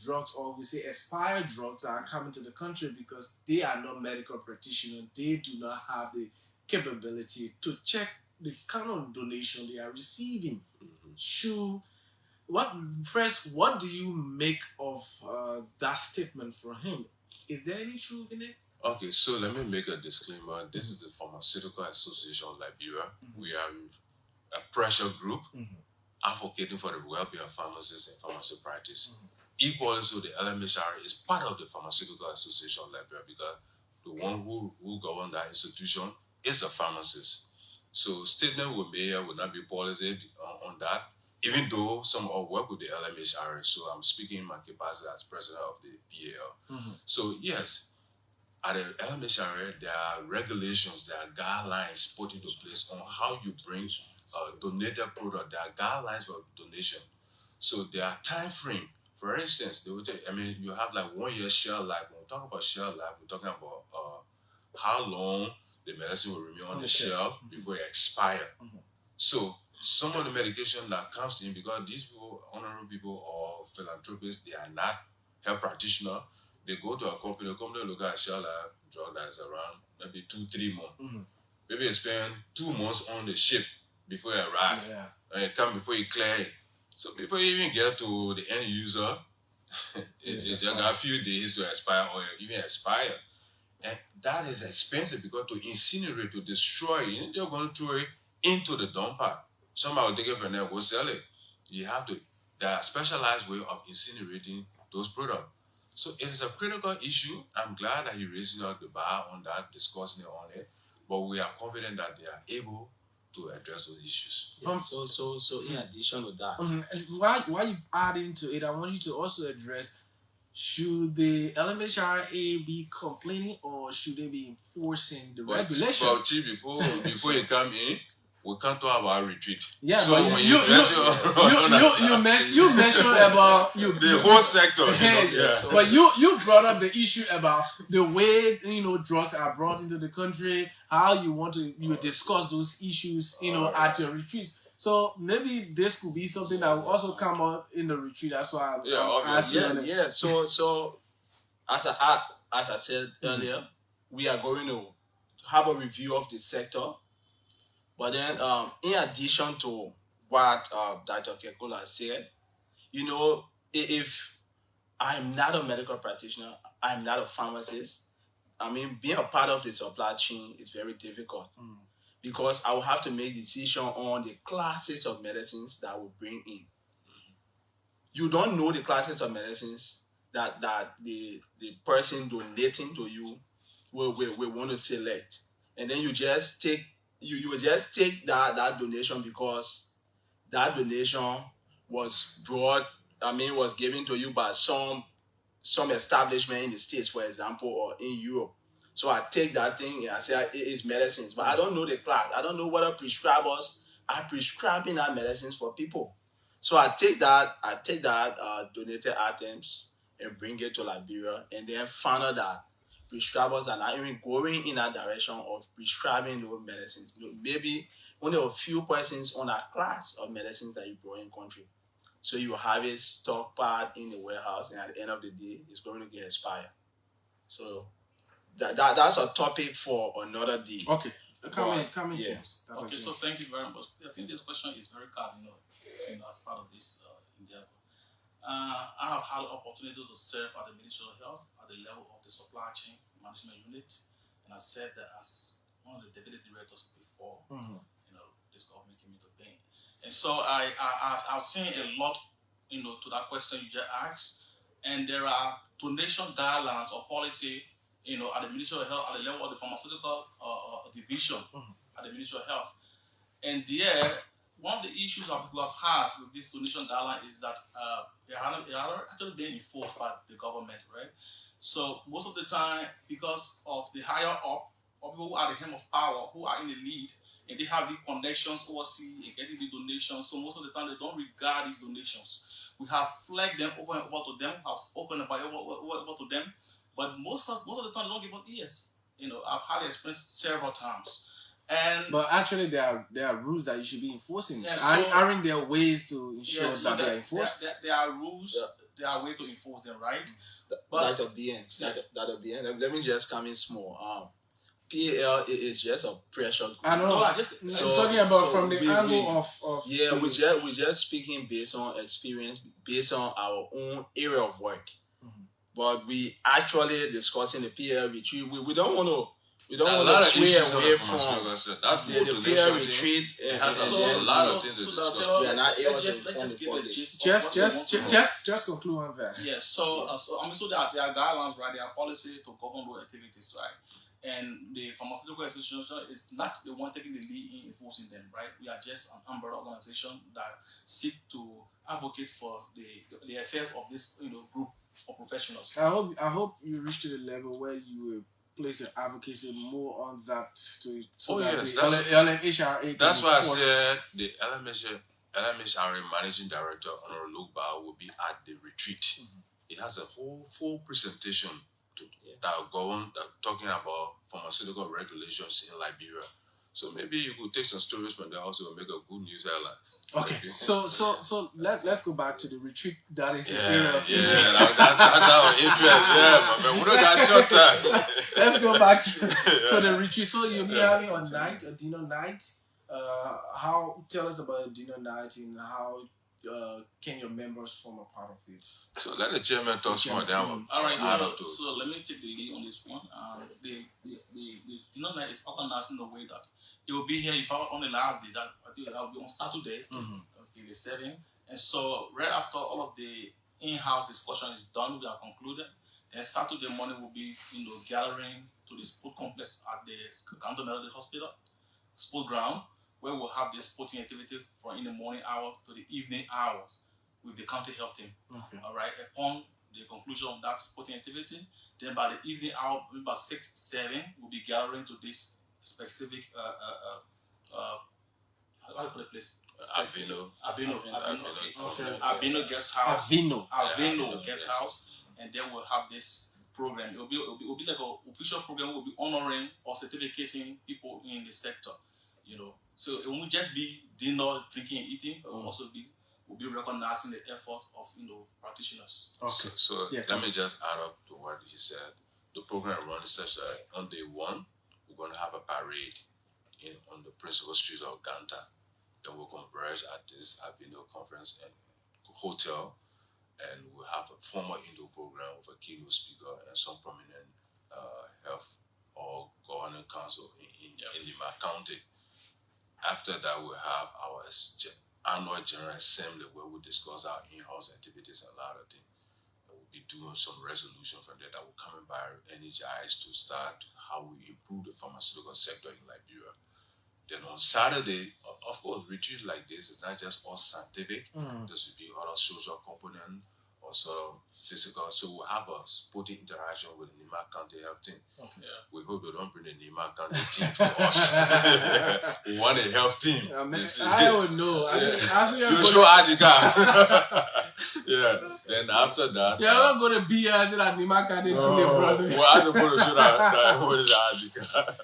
drugs, or we say expired drugs, that are coming to the country because they are not medical practitioners. They do not have the capability to check the kind of donation they are receiving. What do you make of that statement from him? Is there any truth in it? Okay, so let me make a disclaimer. This is the Pharmaceutical Association of Liberia. We are a pressure group advocating for the well-being of pharmacists and pharmacy practice. Equally so, the LMHRA is part of the Pharmaceutical Association of Liberia because the one who governs that institution is a pharmacist. So statement we made will not be policy on that, even though some of work with the LMHRA. So I'm speaking in my capacity as president of the PAL. So yes, at the LMHRA, there are regulations, there are guidelines put into place on how you bring donated product. There are guidelines for donation. So there are time frame. For instance, they will tell you, you have like 1 year shelf life. When we talk about shelf life, we're talking about how long the medicine will remain on the shelf before it expire. So some of the medication that comes in, because these people, honorable people or philanthropists, they are not health practitioners, they go to a company look at a shelf life drug that is around maybe 2-3 months. Maybe they spend 2 months on the ship before it arrives. And it comes before you clear it. So before you even get to the end user, it's just got a few days to expire or even expire. And that is expensive because to incinerate, to destroy, they're going to throw it into the dumper. Somebody will take it from there, go sell it. There are specialized way of incinerating those products. So it is a critical issue. I'm glad that you're raising up the bar on that, discussing it on it. But we are confident that they are able to address those issues. So in addition to that, while you add into it, I want you to also address: should the LMHRA be complaining or should they be enforcing the regulation? But Chief, before you come in, we can't talk about retreat. Yeah, so but when you mentioned about the whole sector. But you brought up the issue about the way drugs are brought into the country, how you discuss those issues at your retreats. So maybe this could be something that will also come out in the retreat. That's why I'm asking. So as I said earlier, we are going to have a review of the sector. But then, in addition to what Dr. Kekula said, you know, if I'm not a medical practitioner, I'm not a pharmacist. I mean, being a part of the supply chain is very difficult because I will have to make decision on the classes of medicines that will bring in. You don't know the classes of medicines that the person donating to you will want to select, and then you just take you will just take that donation because that donation was brought. I mean, was given to you by some establishment in the States, for example, or in Europe. So I take that thing and I say it is medicines, but I don't know the class. I don't know whether prescribers are prescribing our medicines for people. So I take that donated items and bring it to Liberia, and then find out that prescribers are not even going in that direction of prescribing those medicines. Maybe only a few persons on a class of medicines that you brought in country. So you have it stockpiled in the warehouse, and at the end of the day, it's going to get expired. So that's a topic for another day. Okay. Come in, yeah. James. Okay, so thank you very much. I think this question is very cardinal, as part of this endeavor. I have had the opportunity to serve at the Ministry of Health at the level of the supply chain management unit, and I served there as one of the deputy directors before this government came into being. And so I've seen a lot, to that question you just asked, and there are donation guidelines or policy, at the Ministry of Health, at the level of the pharmaceutical division at the Ministry of Health. And there, one of the issues that people have had with this donation guideline is that they are actually being enforced by the government, right? So most of the time, because of the higher up, or people who are the hem of power, who are in the lead, and they have the connections overseas and getting the donations, so most of the time they don't regard these donations. We have flagged them over and over to them, have spoken about it over to them, but most of the time they don't give us ears. I've had the experience several times. But actually, there are rules that you should be enforcing. Yeah, aren't there ways to ensure that they are enforced? There are rules. Yeah. There are ways to enforce them, right? But let me just come in small. PAL is just a pressure group. I know. I'm talking about from the angle of. Yeah, we're just speaking based on experience, based on our own area of work. But we actually discussing the PAL retreat. We don't want to. We don't want to sway away from the PAL retreat. It has a lot of things to discuss. We are not able to inform the public. Just conclude on that. Yes. So there are guidelines, right? There are policy to govern those activities, right? And the pharmaceutical association is not the one taking the lead in enforcing them, right? We are just an umbrella organization that seek to advocate for the affairs of this group of professionals. I hope you reach to the level where you will place your advocacy more on that LMHRA. That's why I said the LMHRA Managing Director, Honorable Luke Bao, will be at the retreat. It has a whole full presentation that talking about pharmaceutical regulations in Liberia. So maybe you could take some stories from there also and make a good news headline. Okay. So let's go back to the retreat. That is the area of interest. That's our interest. Yeah, man. We don't got short time. Let's go back to the retreat. So you'll be having a dinner night. Tell us about a dinner night and how can your members form a part of it? So let the chairman talk more down. All right, so let me take the lead on this one. The dinner night is organized in a way that it will be here on the last day. I think that will be on Saturday. Okay, the 7th. And so right after all of the in-house discussion is done, we are concluded. Then Saturday morning will be gathering to the sport complex at the Canton Melody Hospital, sport ground, where we'll have this sporting activity from in the morning hour to the evening hours with the county health team. Okay. All right. Upon the conclusion of that sporting activity, then by the evening hour, about 6, 7, we'll be gathering to this specific how do you put the place? Avino guest house. Avino guest house, and then we'll have this program. It will be like an official program. We'll be honoring or certificating people in the sector. So it won't just be dinner, drinking, and eating. It will also we'll be recognizing the effort of practitioners. Okay. So let me just add up to what he said. The program runs such that on day 1, we're going to have a parade on the principal street of Ganta. Then we'll converge at this Albino Conference Hotel, and we'll have a formal indoor program with a keynote speaker and some prominent health or governing council in Lima County. After that, we'll have our annual General Assembly where we discuss our in-house activities and a lot of things. And we'll be doing some resolution from there that will come by energized to start how we improve the pharmaceutical sector in Liberia. Then on Saturday, of course, retreat like this is not just all scientific. There should be other social component or sort of physical. So we'll have a sporting interaction with the Nima County health team. We hope they don't bring the Nima County team to us. We want a health team. I don't know. You show Adika. Yeah. Then after that, you're not going to be as in a Nima County team, brother. Well, I'm going to show that Adika.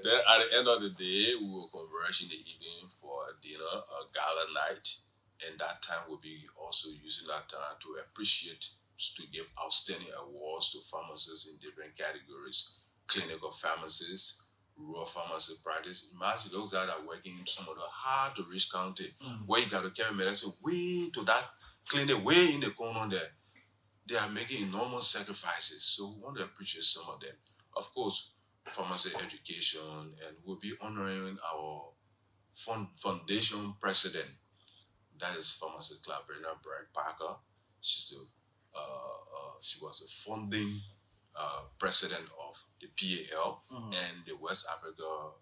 Then at the end of the day, we will converge in the evening for a dinner, a gala night. And that time we'll be also using that time to appreciate, to give outstanding awards to pharmacists in different categories. Clinical pharmacists, rural pharmacy practice. Imagine those that are working in some of the hard to reach county where you got to carry medicine way to that clinic, way in the corner there. They are making enormous sacrifices. So we want to appreciate some of them. Of course, pharmacy education, and we'll be honoring our foundation president. That is pharmacist Claverina Bragg Parker. She was the founding president of the PAL and the West Africa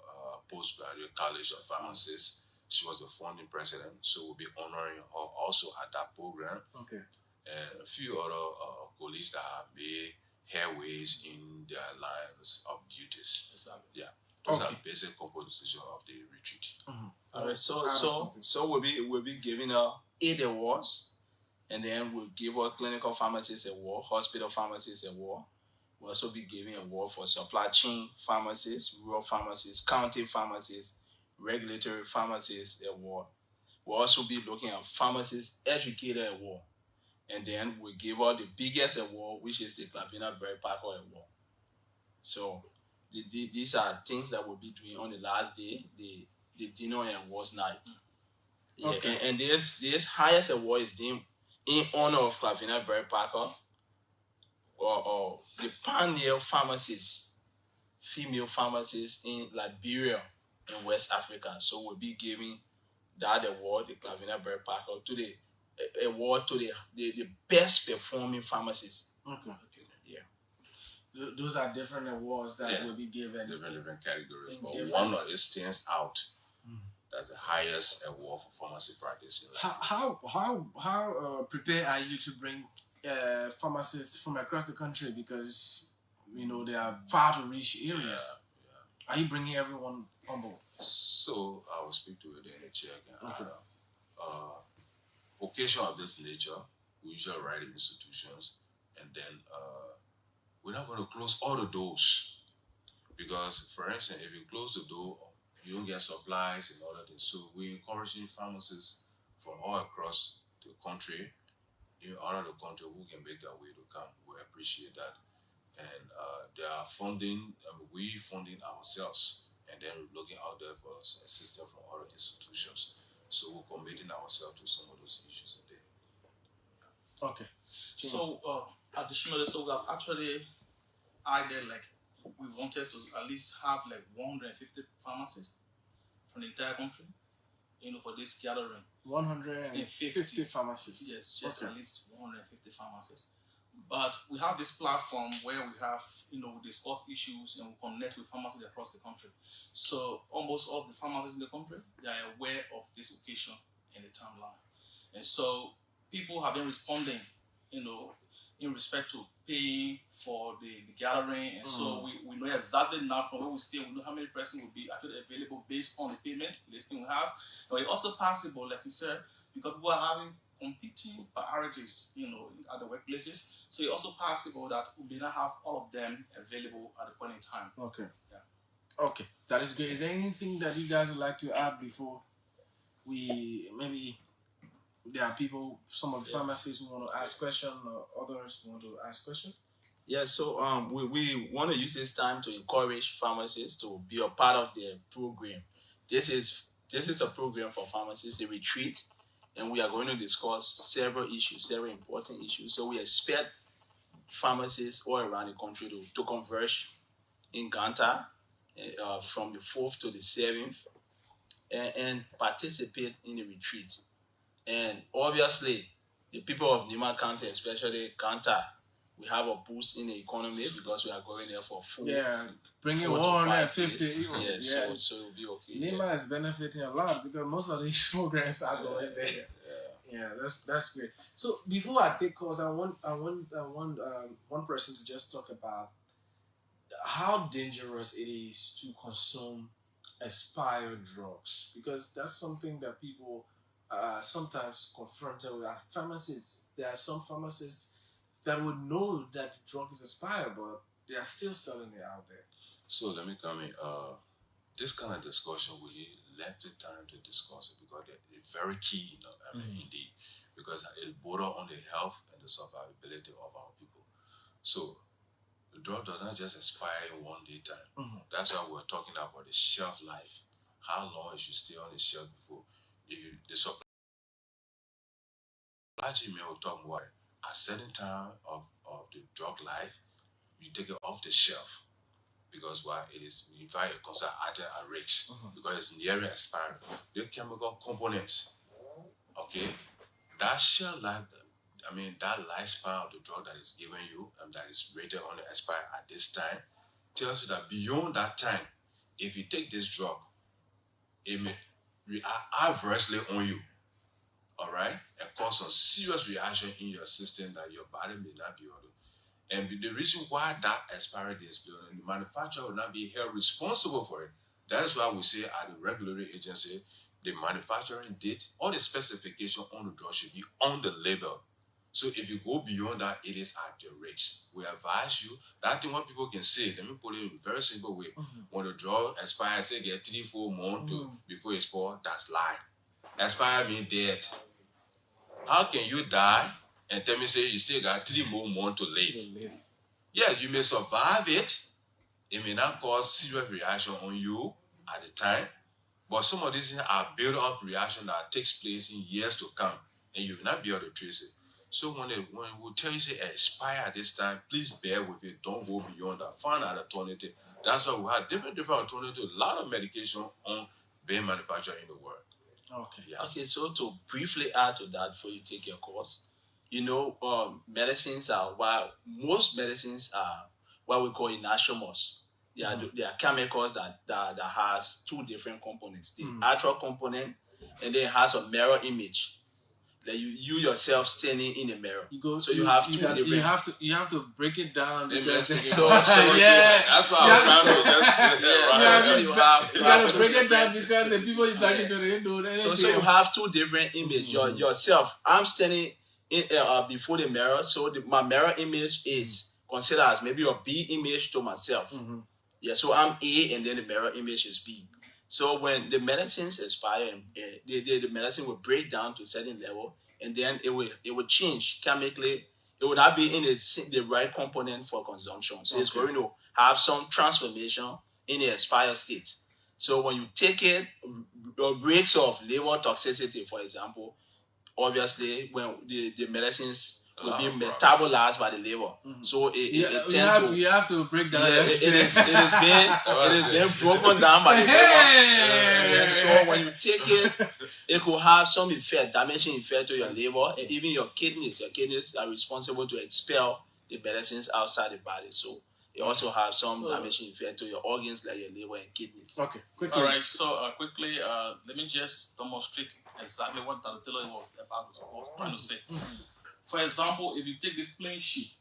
Postgraduate College of Pharmacists. She was the founding president, so we'll be honoring her also at that program. And a few other colleagues that have made airways in their lines of duties. Yeah, those are basic composition of the retreat. All right, so we'll be giving her 8 awards, and then we'll give her clinical pharmacist award, hospital pharmacist award. We'll also be giving award for supply chain pharmacists, rural pharmacists, county pharmacists, regulatory pharmacists award. We'll also be looking at pharmacist educator award. And then we give her the biggest award, which is the Claverina Bragg Parker Award. So these are things that we'll be doing on the last day, the dinner and awards night. Yeah, and this highest award is named in honor of Claverina Bragg Parker, or the pioneer pharmacist, female pharmacist in Liberia and West Africa. So we'll be giving that award, the Claverina Bragg Parker, to the award to the best performing pharmacist. Yeah. Those are different awards that will be given. Different categories. But one of it stands out. That's the highest award for pharmacy practice. How prepared are you to bring pharmacists from across the country, because they are far to reach areas? Are you bringing everyone on board? So I will speak to it in the chair again. Occasion of this nature, we usually write in institutions, and then we're not going to close all the doors, because, for instance, if you close the door, you don't get supplies and all that. So we're encouraging pharmacists from all across the country, out of the country, who can make their way to come. We appreciate that, and they are funding. We funding ourselves, and then we're looking out there for assistance from other institutions. So we're committing ourselves to some of those issues today. Okay. So additionally, so we have actually added, we wanted to at least have 150 pharmacists from the entire country, for this gathering. 150 pharmacists. Yes, just at least 150 pharmacists. But we have this platform where we have, we discuss issues and we connect with pharmacists across the country. So almost all the pharmacists in the country, they are aware of this occasion in the timeline. And so people have been responding, in respect to paying for the gathering. And so we know exactly now from where we stay, we know how many persons will be actually available based on the payment listing we have. And it's also possible, like you said, because people are having competing priorities, at the workplaces. So it's also possible that we may not have all of them available at the point in time. Okay. Yeah. Okay. That is good. Is there anything that you guys would like to add before maybe there are people, some of the pharmacists who want to ask questions, or others who want to ask questions? Yeah, so we want to use this time to encourage pharmacists to be a part of the program. This is a program for pharmacists, a retreat, and we are going to discuss several issues, several important issues. So we expect pharmacists all around the country to converge in Ganta from the 4th to the 7th and participate in the retreat. And obviously, the people of Nima County, especially Ganta, we have a boost in the economy because we are going there for food. Yeah, bringing 4 to 150. 5 days. Yeah, so it'll be okay. Nima is benefiting a lot because most of these programs are going there. Yeah, that's great. So before I take calls, I want one person to just talk about how dangerous it is to consume expired drugs, because that's something that people sometimes confronted with. Pharmacists, there are some pharmacists that would know that the drug is expired, but they are still selling it out there. So let me come in. This kind of discussion, we left the time to discuss it because it's very key, indeed, because it border on the health and the survivability of our people. So the drug does not just expire in one day time. That's why we're talking about the shelf life. How long it should stay on the shelf before the supply chain will talk about a certain time of the drug life, you take it off the shelf. Because why? It is very considered at risk because it's nearing expiry. The chemical components, okay, that shelf life, that lifespan of the drug that is given you and that is rated on the expire at this time tells you that beyond that time, if you take this drug, it may react adversely on you, all right, and cause some serious reaction in your system that your body may not be able to. And the reason why that expiry date is beyond, the manufacturer will not be held responsible for it. That is why we say at the regulatory agency, the manufacturing date or the specification on the drug should be on the label. So if you go beyond that, it is at your risk. We advise you, that thing what people can say, let me put it in a very simple way. When the drug expires, say get 3-4 months before it's spoiled, that's lie. Expire means dead. How can you die and tell me say you still got 3 more months to live? Yes, you may survive it. It may not cause serious reaction on you at the time, but some of these things are built-up reaction that takes place in years to come, and you will not be able to trace it. So when we tell you say expire at this time, please bear with it. Don't go beyond that. Find an alternative. That's why we have different alternatives. A lot of medication on being manufactured in the world. Okay. Yeah. Okay, so to briefly add to that before you take your course, medicines are, most medicines are what we call enantiomers. They are chemicals that has 2 different components. The actual component, and then it has a mirror image that you yourself standing in a mirror. You have to break it down. Because that's why I'm trying to just you have to break it down because the people you're talking to, they know that. So you have 2 different images. Yourself, I'm standing in before the mirror, so my mirror image is considered as maybe a B image to myself. Yeah, so I'm A and then the mirror image is B. So when the medicines expire, the medicine will break down to a certain level, and then it will change chemically. It will not be in the right component for consumption. So it's going to have some transformation in the expired state. So when you take it, rates of liver toxicity, for example, obviously when the medicines will be metabolized by the liver. So you have to break down. It is being broken down by the liver. So when you take it, it could have some effect, damaging effect to your liver, and even your kidneys. Your kidneys are responsible to expel the medicines outside the body. So it also has some damaging effect to your organs like your liver and kidneys. Okay, quickly. All right, so quickly, let me just demonstrate exactly what Dr. Taylor was trying to say. For example, if you take this plain sheet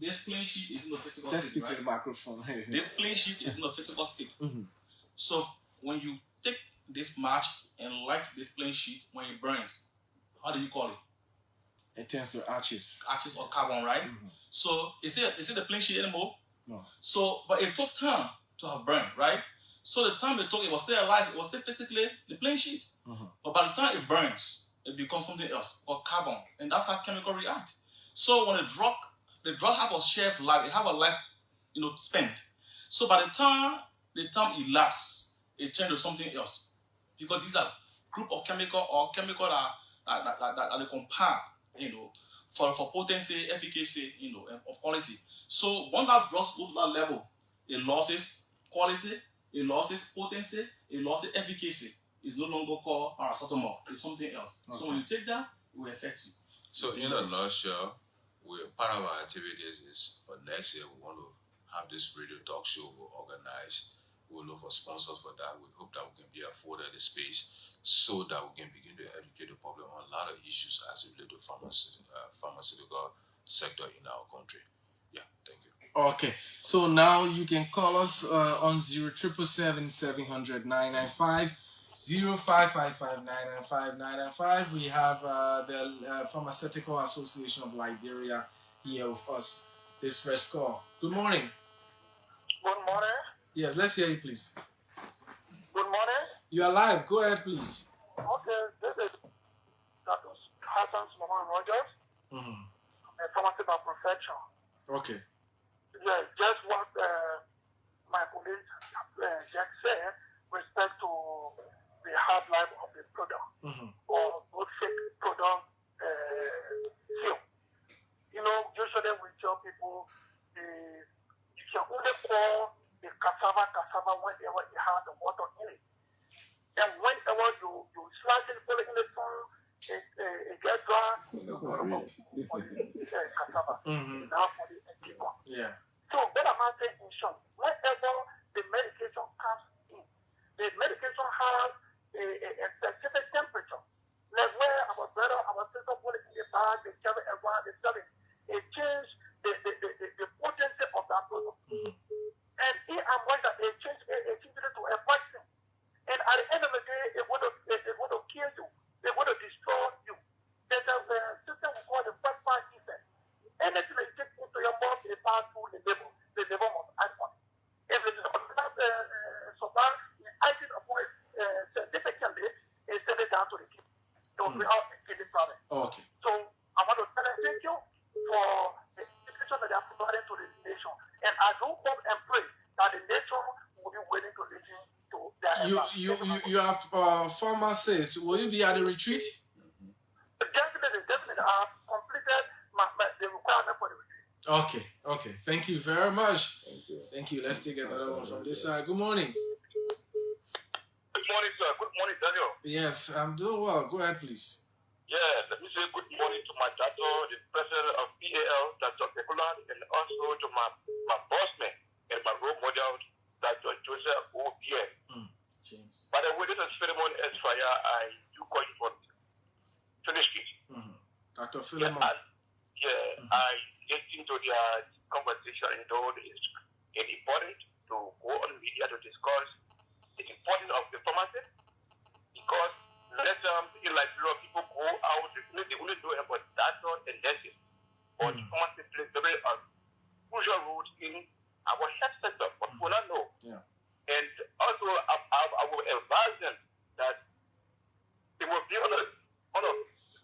is in the physical Just state, speak to the microphone. This plain sheet is in the physical state. So when you take this match and light this plain sheet, when it burns, how do you call it? It turns to ashes. Ashes or carbon, right? So is it the plain sheet anymore? No. So, but it took time to have burned, right? So the time it took, it was still alive, it was still physically the plain sheet. But by the time it burns, it becomes something else, or carbon. And that's how chemical react. So when a drug the drug have a shelf life. They have a life, spent. So by the time elapses, it changes to something else, because these are group of chemical that they compare, for potency, efficacy, and of quality. So once that drugs go to that level, it loses quality, it loses potency, it loses efficacy. It's no longer called paracetamol. It's something else. Okay. So when you take that, it will affect you. So in a nutshell, part of our activities is for next year we want to have this radio talk show. We'll organize. We'll look for sponsors for that. We hope that we can be afforded the space so that we can begin to educate the public on a lot of issues as it relates to pharmaceutical sector in our country. Yeah, thank you. Okay, so now you can call us on 0777 700 995, 0555 995 995. We have the Pharmaceutical Association of Liberia here with us. This first call. Good morning. Good morning. Yes, let's hear you, please. Good morning. You are live. Go ahead, please. Okay, this is Dr. Hassan Solomon Rogers, a pharmacist by profession. Okay. Yeah, just what my colleague Jack said, respect to the hard life of the product or good fake product seal. Usually we tell people you can only call the cassava whenever it has the water in it. And whenever you slice it, put it in the sun, it gets dry, cassava. Now for the people. Yeah. So what am I saying in short? Whenever the medication comes in, the medication has a specific temperature. Like where our brother, our sister put it in the bag, they carry it around, they sell it. It changes the potency of that product. And in Amwanda, it changes it to a poison. And at the end of the day, it would have killed you. It would have destroyed you. There's a system we call the first part effect. Anything that you take into your mouth, it passes through the liver. The liver must act on it. If it is not survive, you act it upon it significantly, and send it down to the kidney. So we have a kidney problem. Okay. So I want to thank you for the education that they are providing to the nation. And I do hope and pray that the nation will be willing to listen to their advice. You have pharmacists. Will you be at the retreat? Definitely. I have completed the requirement for the retreat. Okay. Thank you very much. Thank you. Let's take another one from this side. Good morning. Good morning, sir. Good morning, Daniel. Yes, I'm doing well. Go ahead, please. Yeah, let me say good morning to my daughter, the president of PAL, Dr. Kekulan, and also to my boss man and my role model, Dr. Joseph O.P.M. James. By the way, this is Philemon Esfaya. I do call you for finish it. Dr. Philemon. I listened to their conversation, and though it's important to go on media to discuss the importance of the pharmacy, because in Liberia, people go out, they only do it for doctors and nurses. But the pharmacy plays a very crucial role in our health sector, but we don't know. Yeah. And also, I will advise them that they will be on a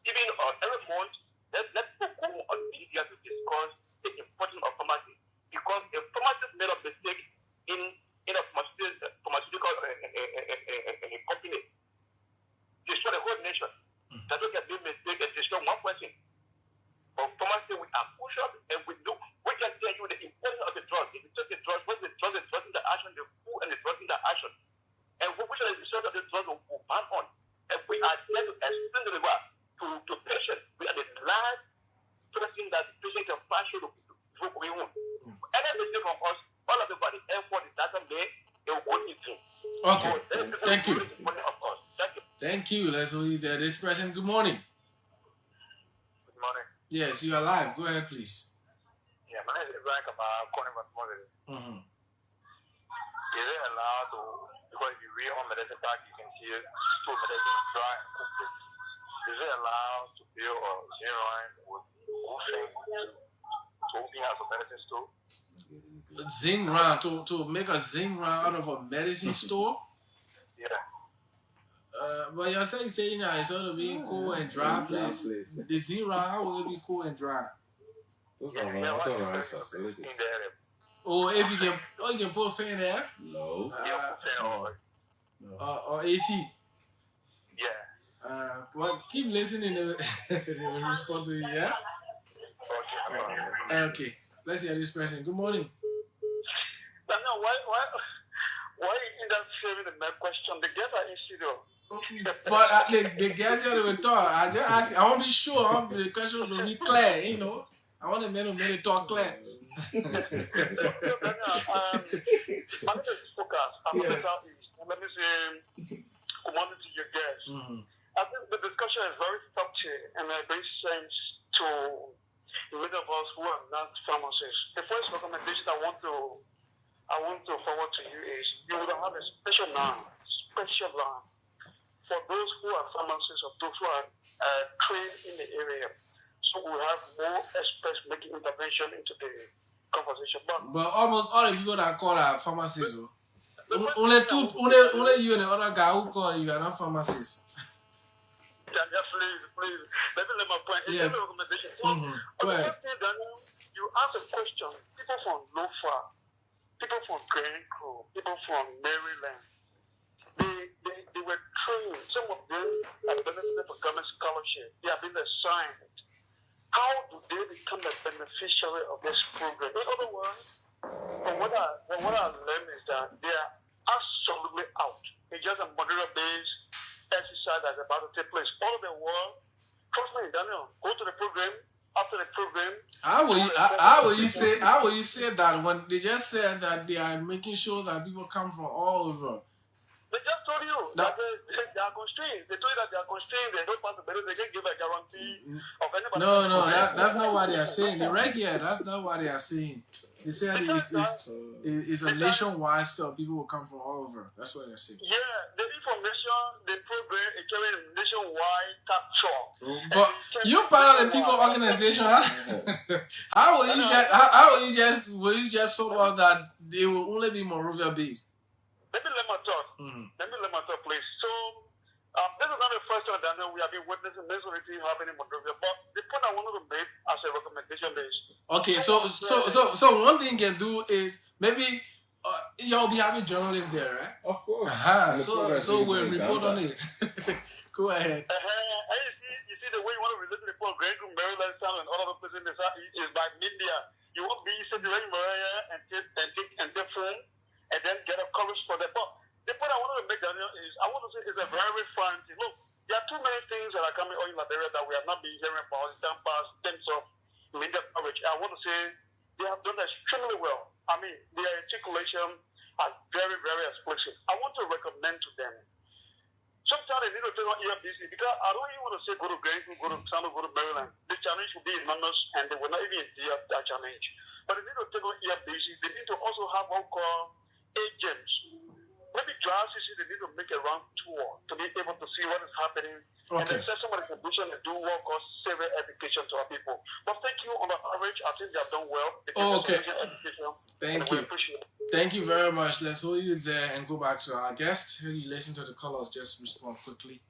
even every month, let's go on media to discuss the importance of pharmacy. Because if pharmacist made a mistake in a pharmaceutical company, destroy the whole nation. That we can do mistake and destroy one person. But pharmacy, we are crucial, and we can tell you the importance of the drug. If you take the drug, what's the drug in the action, the food and the drug in the action. And which are the results of the drug will ban on. And we are there to explain the river to patients. We are the last person that the patient can pass through the wound. Any mistake from us, all of the body, effort, the data made, it will go into. Okay. So, Thank you. Thank you. Thank you. Let's leave there. This person. Good morning. Good morning. Yes, you are live. Go ahead, please. Yeah, my name is Ibrahim. I'm calling from Moses. Is it allowed to, because if you read on medicine pack, you can see it, store medicine dry and cooked it. Is it allowed to build a genuine with roofing to open out a medicine store? Zinc round to make a zinc round out of a medicine store? Yeah. But you're saying that it's going to be cool and dry place. The zinc round, how will it be cool and dry? Those are unauthorized facilities. In the area. Oh, if you can put a fan there. No. Or AC. Yeah. Well, keep listening and they will respond to you. Yeah. Okay. Let's hear this person. Good morning. Daniel, why interfering in my question? The guests are in studio. But the guys here will talk. I just ask. I want to be sure the question will be clear. You know, I want the men to talk clear. Daniel, my name is Focus. I'm a Southeast. Let me say, commodity your guests. I think the discussion is very touchy and it makes sense to many of us who are not pharmacists. The first recommendation I want to forward to you is you would have a special line for those who are pharmacists or those who are trained in the area. So we have more experts making intervention into the conversation. But almost all the people that call are pharmacists. Only you and the other guy who call you are not pharmacists. Yeah, please. Let me let my point. It's a recommendation. Go ahead. Daniel, you ask a question. People from Lofa, people from Grand Crew, people from Maryland, they were trained. Some of them have benefited from government scholarship. They have been assigned. How do they become the beneficiary of this program? In other words, from what I learned is that they are absolutely out. It's just a moderate-based exercise that's about to take place all over the world. Trust me, Daniel, go to the program. After the program, how will you say that when they just said that they are making sure that people come from all over? They just told you that they are constrained. They told you that they are constrained. They don't pass the bill. They can't give a guarantee of anybody. No, that's not what they are saying. The right here, that's not what they are saying. They said it's a nationwide stuff. People will come from all over. That's what they're saying. Yeah, the information, the program is carrying nationwide capture. But you part of the people organization, huh? How will you just sort out that they will only be Monrovia based? Let me let my talk, please. So, this is not the first time that we have been witnessing this thing happening in Monrovia. But the point I wanted to make as a recommendation is... Okay, so one thing you can do is maybe you'll be having journalists there, right? Of course. So we'll report on it. Go ahead. You see the way you want to relate to the report, Grand Crew, Maryland, Sound, and all other places in the South is by media. You won't be sitting in Maria and take phone and then get a coverage for them. But the point I wanted to make, Daniel, is I want to say it's a very fine thing. Look, there are too many things that are coming on in Liberia that we have not been hearing about in terms of media coverage. I want to say they have done extremely well. I mean, their articulation are very, very explicit. I want to recommend to them. Sometimes they need to take on EFDC because I don't even want to say go to Grand Crew, go to Sano, go to Maryland. The challenge will be enormous and they will not even endure that challenge. But they need to take on EFDC. They need to also have what we call agents. Maybe drastically they need to make a round tour to be able to see what is happening and then set some of the conditions and do what called severe education to our people. But thank you. On the average, I think they have done well. Thank you. Thank you very much. Let's hold you there and go back to our guest. You listen to the callers, just respond quickly.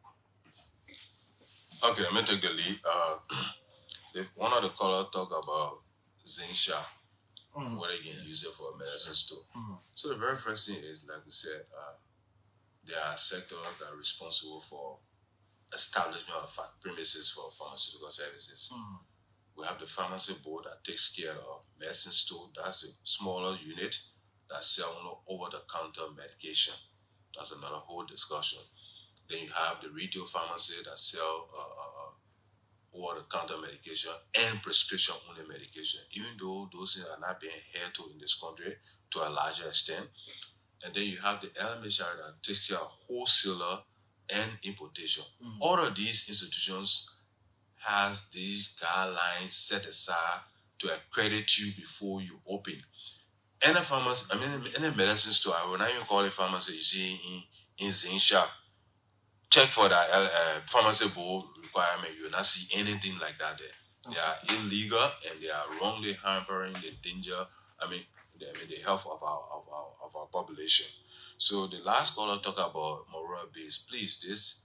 Okay, I'm going to take the lead. One of the callers talk about Zinsha, whether you can use it for a medicine store. So the very first thing is, like we said, there are sectors that are responsible for establishment of premises for pharmaceutical services. We have the pharmacy board that takes care of medicine store. That's a smaller unit that sell over-the-counter medication. That's another whole discussion. Then you have the retail pharmacy that sell over-the-counter medication and prescription-only medication, even though those things are not being adhered to in this country to a larger extent. And then you have the LMHR that takes care of wholesaler and importation. All of these institutions has these guidelines set aside to accredit you before you open. And a pharmacy, in a medicine store, I will not even call it pharmacy, you see in Zinsha, check for that pharmacy board requirement. You will not see anything like that there. They are illegal and they are wrongly hampering the danger, the health of our population. So the last caller talked about Monrovia base. Please, this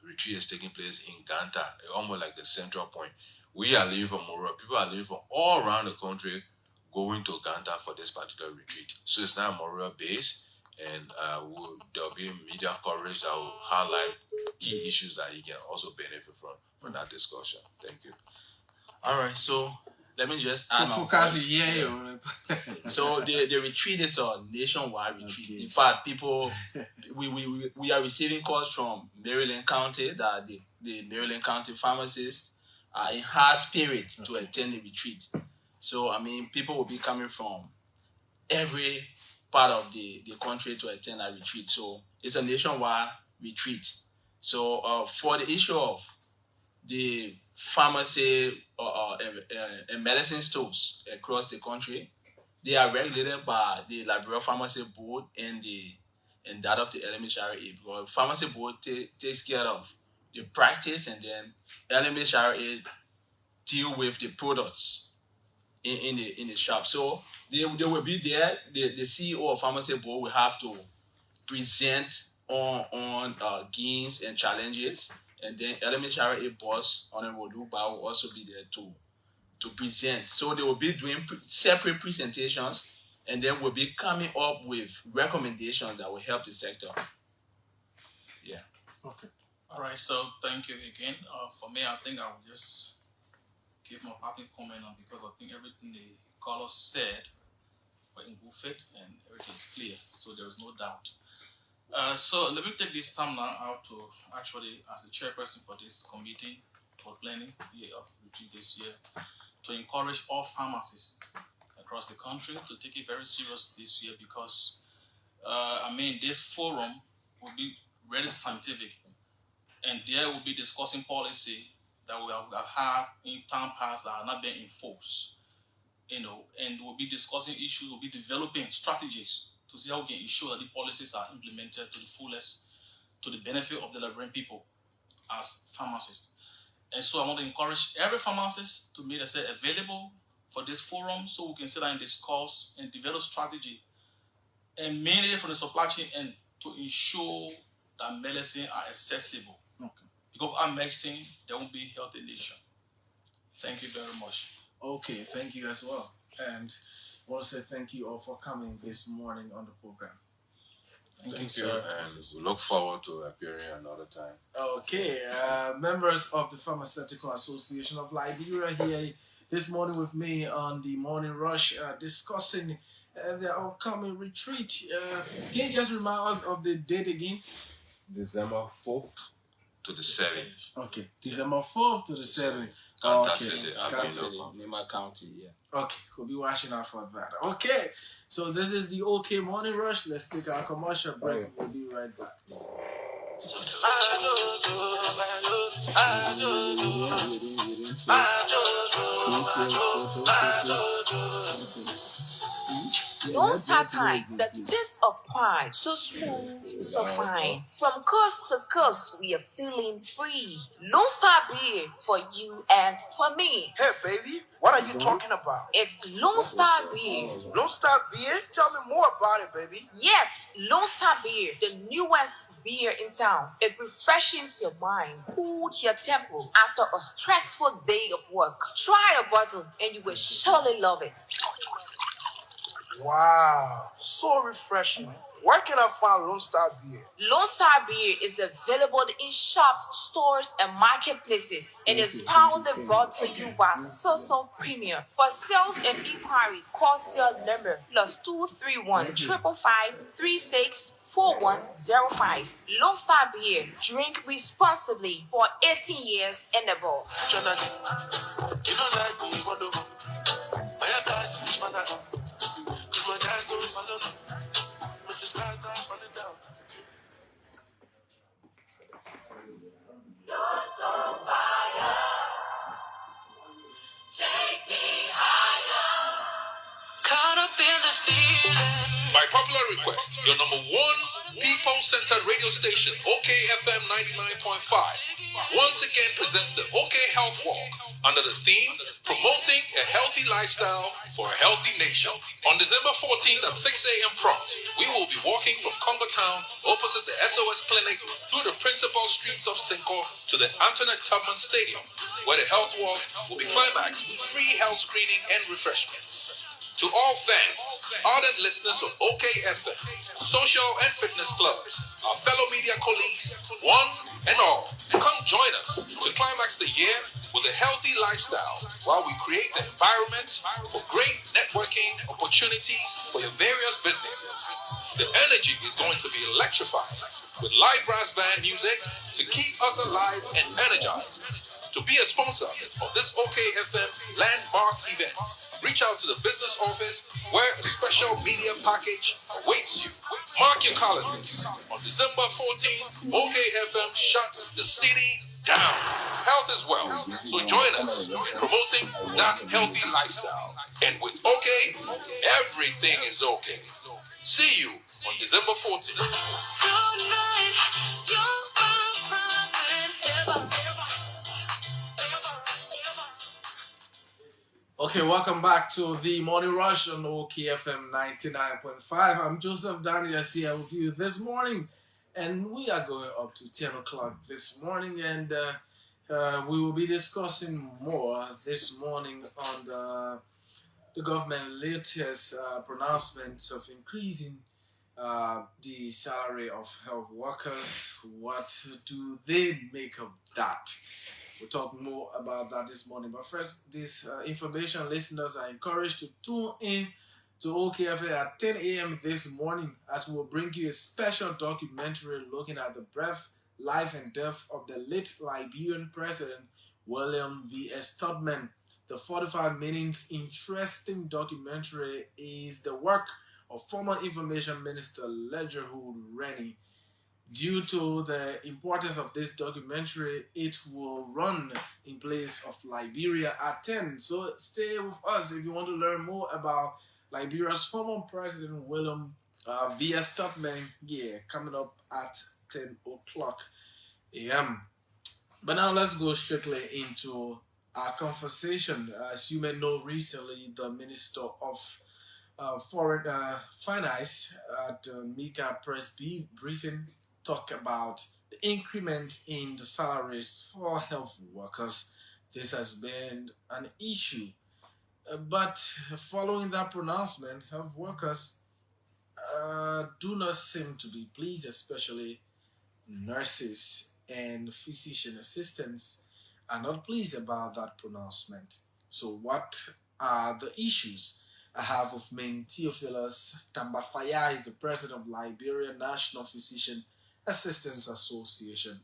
retreat is taking place in Ganta, almost like the central point. we are leaving from Monrovia. People are leaving from all around the country going to Uganda for this particular retreat. So it's not Monrovia based, and there'll be media coverage that will highlight key issues that you can also benefit from that discussion. Thank you. All right, so let me just add on. So the retreat is a nationwide retreat. Okay. In fact, people, we are receiving calls from Maryland County that the Maryland County pharmacists are in high spirit to attend the retreat. So, I mean, people will be coming from every part of the country to attend a retreat. So it's a nationwide retreat. So for the issue of the pharmacy and medicine stores across the country, they are regulated by the Liberia Pharmacy Board and that of the LMHRA. Because Pharmacy Board takes care of the practice, and then LMHRA deal with the products in the shop. So they will be there. The CEO of Pharmacy Board will have to present on gains and challenges, and then LMHRA boss Honorable Luba will also be there to present. So they will be doing separate presentations, and then we'll be coming up with recommendations that will help the sector. Yeah. Okay. All right. So thank you again. For me, I think I will just give my parting comment on, because I think everything the caller said were in good faith and everything is clear, so there is no doubt. So let me take this time now out to actually, as the chairperson for this committee for planning retreat this year, to encourage all pharmacists across the country to take it very serious this year, because I mean, this forum will be very scientific, and there will be discussing policy that we have had in time past that are not being enforced, and we'll be discussing issues, we'll be developing strategies to see how we can ensure that the policies are implemented to the fullest, to the benefit of the Liberian people as pharmacists. And so I want to encourage every pharmacist to make themselves available for this forum, so we can sit down and discuss and develop strategy, and mainly for the supply chain, and to ensure that medicine are accessible. Okay. Because without medicine, there won't be a healthy nation. Thank you very much. Okay, thank you as well. And I want to say thank you all for coming this morning on the program. Thank you, sir. And we look forward to appearing another time. Okay, members of the Pharmaceutical Association of Liberia here this morning with me on the Morning Rush, discussing the upcoming retreat. Can you just remind us of the date again? December 4th to the 7th. Okay, December 4th to the 7th. Nima County, yeah. Okay, we'll be watching out for that. Okay, so this is the OK Morning Rush. Let's take our commercial break. We'll be right back. Lone Star Time, the taste of pride, so smooth, so fine. From coast to coast, we are feeling free. Lone Star beer for you and for me. Hey, baby, what are you talking about? It's Lone Star beer. Lone Star beer? Tell me more about it, baby. Yes, Lone Star beer, the newest beer in town. It refreshes your mind, cools your temple after a stressful day of work. Try a bottle and you will surely love it. Wow, so refreshing. Where can I find Lone Star beer? Lone Star beer is available in shops, stores, and marketplaces. It is proudly brought to you by Soso Premium. For sales and inquiries, call cell number +231 555 364105. Lone Star beer. Drink responsibly for 18 years and above. My guys don't follow me, but the sky's not falling down. Your soul's fire, take me higher. Caught up in this feeling. By popular request, your number one people-centered radio station, OKFM 99.5, once again presents the OK Health Walk under the theme Promoting a Healthy Lifestyle for a Healthy Nation. On December 14th at 6 a.m. prompt, we will be walking from Congo Town opposite the SOS Clinic through the principal streets of Cinco to the Antoinette Tubman Stadium, where the health walk will be climaxed with free health screening and refreshments. To all fans, ardent listeners of OKFM, social and fitness clubs, our fellow media colleagues, one and all, come join us to climax the year with a healthy lifestyle while we create the environment for great networking opportunities for your various businesses. The energy is going to be electrifying with live brass band music to keep us alive and energized. To be a sponsor of this OKFM landmark event, reach out to the business office where a special media package awaits you. Mark your calendars. On December 14th, OKFM shuts the city down. Health is wealth, so join us in promoting that healthy lifestyle. And with OK, everything is okay. See you on December 14th. Okay, welcome back to the Morning Rush on OKFM 99.5. I'm Joseph Daniels here with you this morning, and we are going up to 10 o'clock this morning, and we will be discussing more this morning on the government latest pronouncements of increasing the salary of health workers. What do they make of that? We'll talk more about that this morning. But first, this information, listeners are encouraged to tune in to OKFM at 10 a.m. this morning, as we will bring you a special documentary looking at the birth, life, and death of the late Liberian President William V.S. Tubman. The 45 minutes interesting documentary is the work of former Information Minister Ledger Hood Rennie. Due to the importance of this documentary, it will run in place of Liberia at 10. So stay with us if you want to learn more about Liberia's former President William V.S. Tubman. Yeah, coming up at 10 o'clock a.m. But now let's go strictly into our conversation. As you may know, recently the Minister of Foreign Finance at Mika press briefing talk about the increment in the salaries for health workers. This has been an issue. But following that pronouncement, health workers do not seem to be pleased, especially nurses and physician assistants are not pleased about that pronouncement. So what are the issues? I have with me Theophilus Tambafaya. He's the president of Liberia National Physician Assistance Association.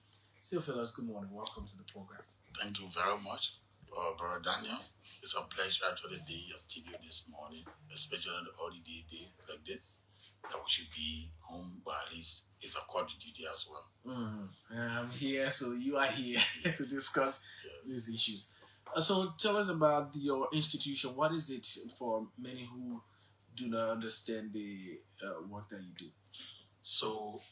Theophilus, good morning. Welcome to the program. Thank you very much, Brother Daniel. It's a pleasure to be in your studio this morning, especially on the holiday day like this, that we should be home, but at least it's a court duty as well. I'm here, so you are here to discuss these issues. So tell us about your institution. What is it for many who do not understand the work that you do? So,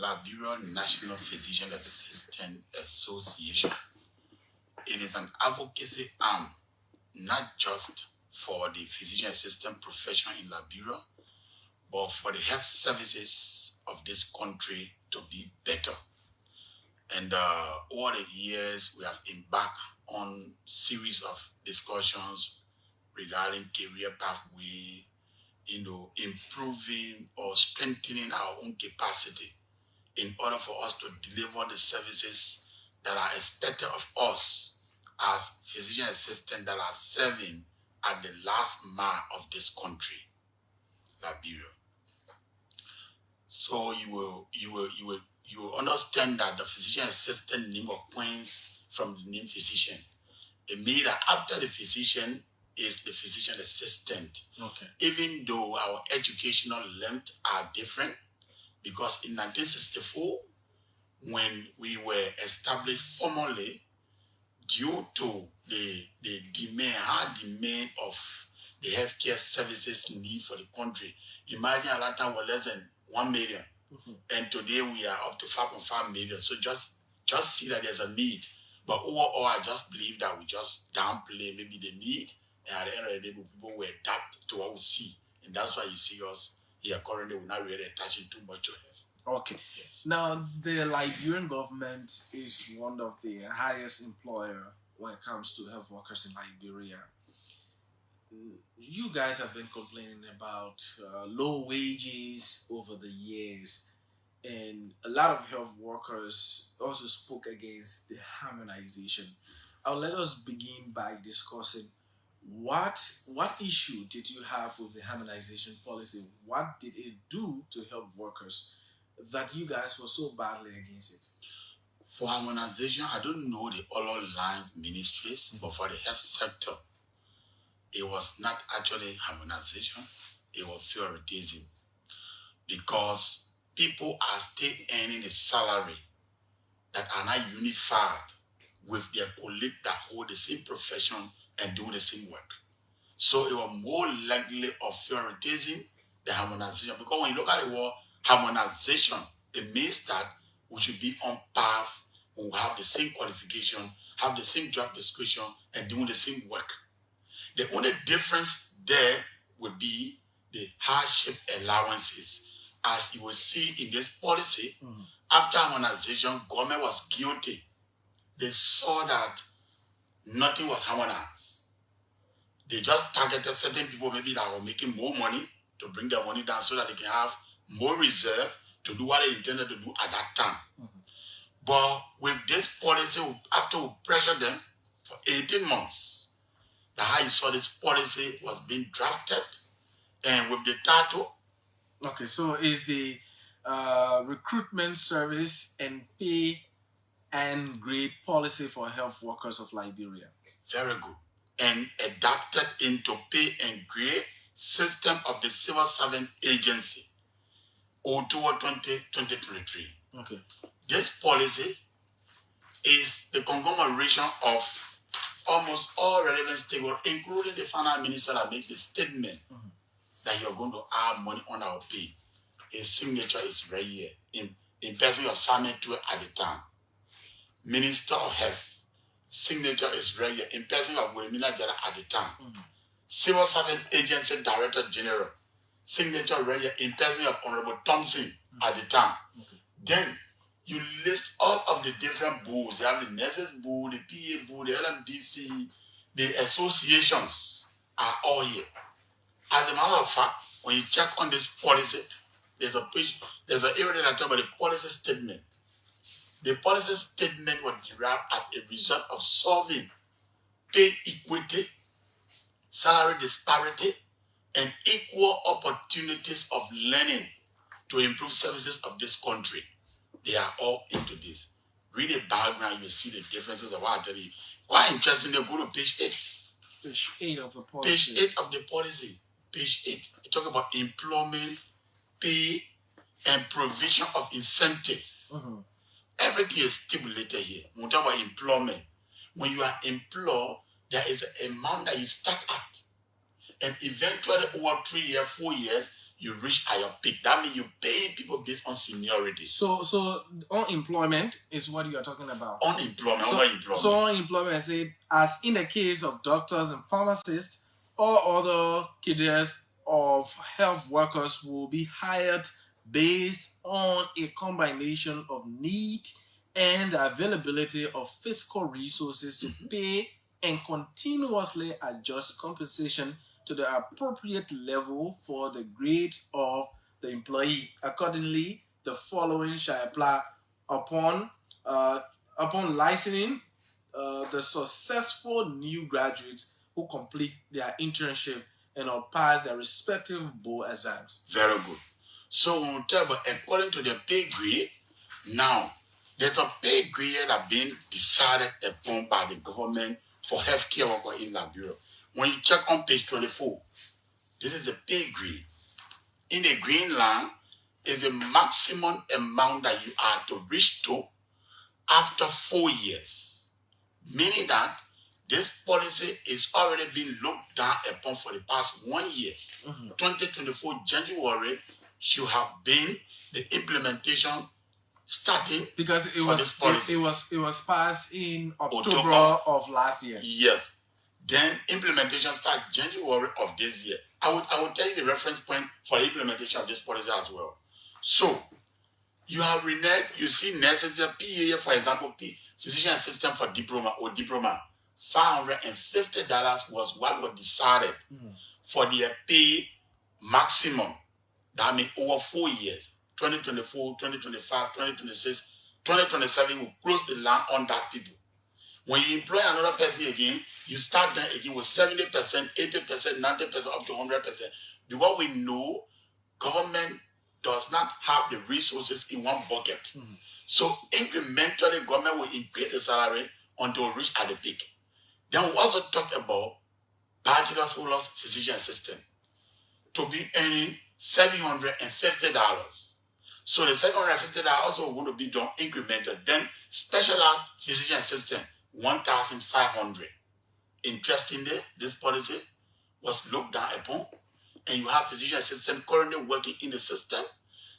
Liberia National Physician Assistant Association. It is an advocacy arm, not just for the physician assistant profession in Liberia, but for the health services of this country to be better. And over the years, we have embarked on series of discussions regarding career pathway, improving or strengthening our own capacity in order for us to deliver the services that are expected of us as physician assistants that are serving at the last mile of this country, Liberia. So you will understand that the physician assistant name points from the name physician. It means that after the physician is the physician assistant. Okay. Even though our educational length are different, because in 1964, when we were established formally, due to the high demand of the healthcare services need for the country. Imagine at that time was less than 1 million. And today we are up to 5.5 million. So just see that there's a need. But overall, I just believe that we just downplay maybe the need. And at the end of the day, people will adapt to what we see. And that's why you see us here currently, we're not really attaching too much to health. Okay. Yes. Now, the Liberian government is one of the highest employer when it comes to health workers in Liberia. You guys have been complaining about low wages over the years, and a lot of health workers also spoke against the harmonization. Let us begin by discussing what issue did you have with the harmonization policy? What did it do to health workers that you guys were so badly against it? For harmonization, I don't know the other line ministries, but for the health sector, it was not actually harmonization, it was favoritism. Because people are still earning a salary that are not unified with their colleagues that hold the same profession and doing the same work. So it was more likely of favoritism than harmonization. Because when you look at the word harmonization, it means that we should be on path when we have the same qualification, have the same job description, and doing the same work. The only difference there would be the hardship allowances. As you will see in this policy, after harmonization, government was guilty. They saw that nothing was harmonized. They just targeted certain people maybe that were making more money to bring their money down so that they can have more reserve to do what they intended to do at that time. But with this policy, after we pressured them for 18 months, that's how you saw this policy was being drafted, and with the title. Okay, so is the recruitment service and pay and grade policy for health workers of Liberia? Very good. And adapted into pay and grade system of the Civil Servant Agency, 2023. Okay. This policy is the conglomeration of almost all relevant stakeholders, including the finance minister that made the statement that you're going to add money on our pay. His signature is right here in person of Simon Tue at the time. Minister of Health, signature is right here in person of Wilhelmina Jara at the time. Civil Servant Agency Director General, signature right here in person of Honorable Thompson at the time. Then you list all of the different boards. You have the Nurses Board, the PA Board, the LMDC, the associations are all here. As a matter of fact, when you check on this policy, there's a page, there's an area that talks about the policy statement. The policy statement was derived as a result of solving pay equity, salary disparity, and equal opportunities of learning to improve services of this country. They are all into this. Read the background, you see the differences of what I tell you. Quite interesting, they go to page 8. Page 8 of the policy. Page 8 of the policy. Page 8. It talks about employment, pay, and provision of incentive. Everything is stipulated here. When we talk about employment, when you are employed, there is an amount that you start at. And eventually, over 3 years, 4 years, you reach at your peak. That means you pay people based on seniority. So unemployment is what you are talking about. Unemployment, So unemployment, I say, as in the case of doctors and pharmacists, or other cadres of health workers will be hired based on a combination of need and availability of fiscal resources to pay and continuously adjust compensation to the appropriate level for the grade of the employee. Accordingly, the following shall apply upon licensing the successful new graduates who complete their internship and or pass their respective board exams. Very good. So when we talk about according to the pay grade, now there's a pay grade that been decided upon by the government for healthcare workers in Liberia. When you check on page 24, this is a pay grade. In the green line is the maximum amount that you are to reach to after 4 years. Meaning that this policy is already being looked down upon for the past 1 year. 2024 January should have been the implementation starting because it was passed in October of last year. Yes. Then implementation started January of this year. I would tell you the reference point for the implementation of this policy as well. So you have reneged, you see necessary PA, for example, physician assistant for diploma or diploma. $550 was what was decided for their pay maximum. That means over 4 years. 2024, 2025, 2026, 2027 will close the line on that people. When you employ another person again, you start them again with 70%, 80%, 90%, up to 100%. Because we know government does not have the resources in one bucket. So incrementally, government will increase the salary until it reach at the peak. Then we also talked about bachelor's scholars, physician assistant to be earning $750. So the $750 also going to be done incremental. Then specialized physician assistant, $1,500. Interestingly, this policy was looked down upon, and you have physician assistant currently working in the system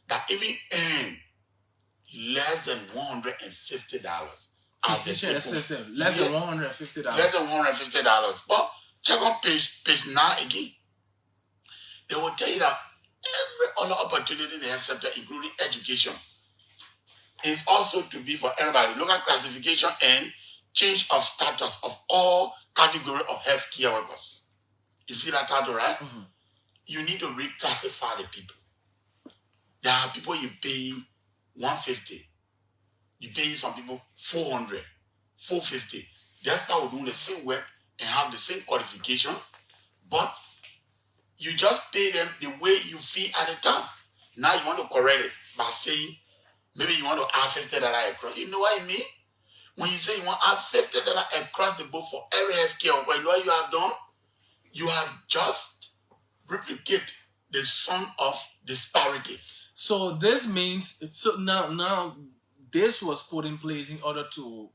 that even earn less than $150. Physician assistant, less than $150. Less than $150. But check on page 9 again. They will tell you that every other opportunity in the health sector, including education, is also to be for everybody. Look at classification and change of status of all categories of healthcare workers. You see that title, right? You need to reclassify the people. There are people you pay $150. You pay some people $400, $450. That's how we're doing the same work and have the same qualification, but you just pay them the way you feel at the time. Now you want to correct it by saying maybe you want to add $50 across. You know what I mean? When you say you want to add $50 across the board for every healthcare worker, you know what you have done? You have just replicated the sum of disparity. So this means now this was put in place in order to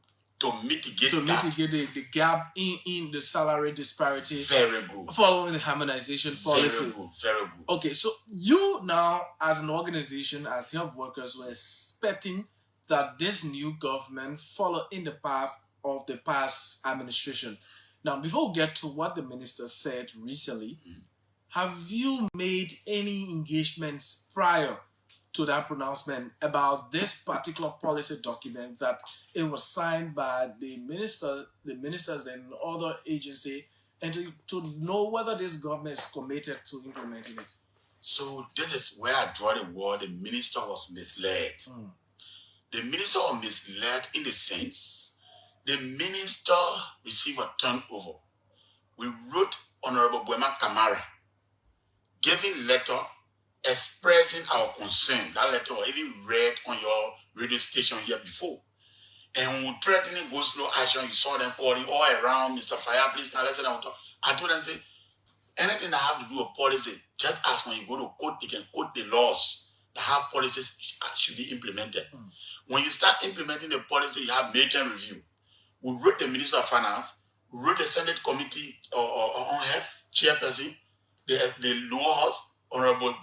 mitigate the gap in the salary disparity. Very good. Following the harmonization policy. Very good. Very good. Okay, so you now, as an organization, as health workers, were expecting that this new government follow in the path of the past administration. Now, before we get to what the minister said recently, have you made any engagements prior to that pronouncement about this particular policy document that it was signed by the ministers and other agency, and to know whether this government is committed to implementing it? So this is where I draw the word the minister was misled. The minister was misled in the sense the minister received a turnover. We wrote Honorable Boeman Kamara, giving letter expressing our concern. That letter was even read on your radio station here before. And when threatening go slow action, you saw them calling all around, Mr. Fire, please now let's talk. I told them, say, anything that have to do with policy, just ask when you go to court, they can quote the laws that have policies should be implemented. When you start implementing the policy, you have midterm review. We wrote the Minister of Finance, we wrote the Senate Committee on Health Chairperson, the lower house, Honorable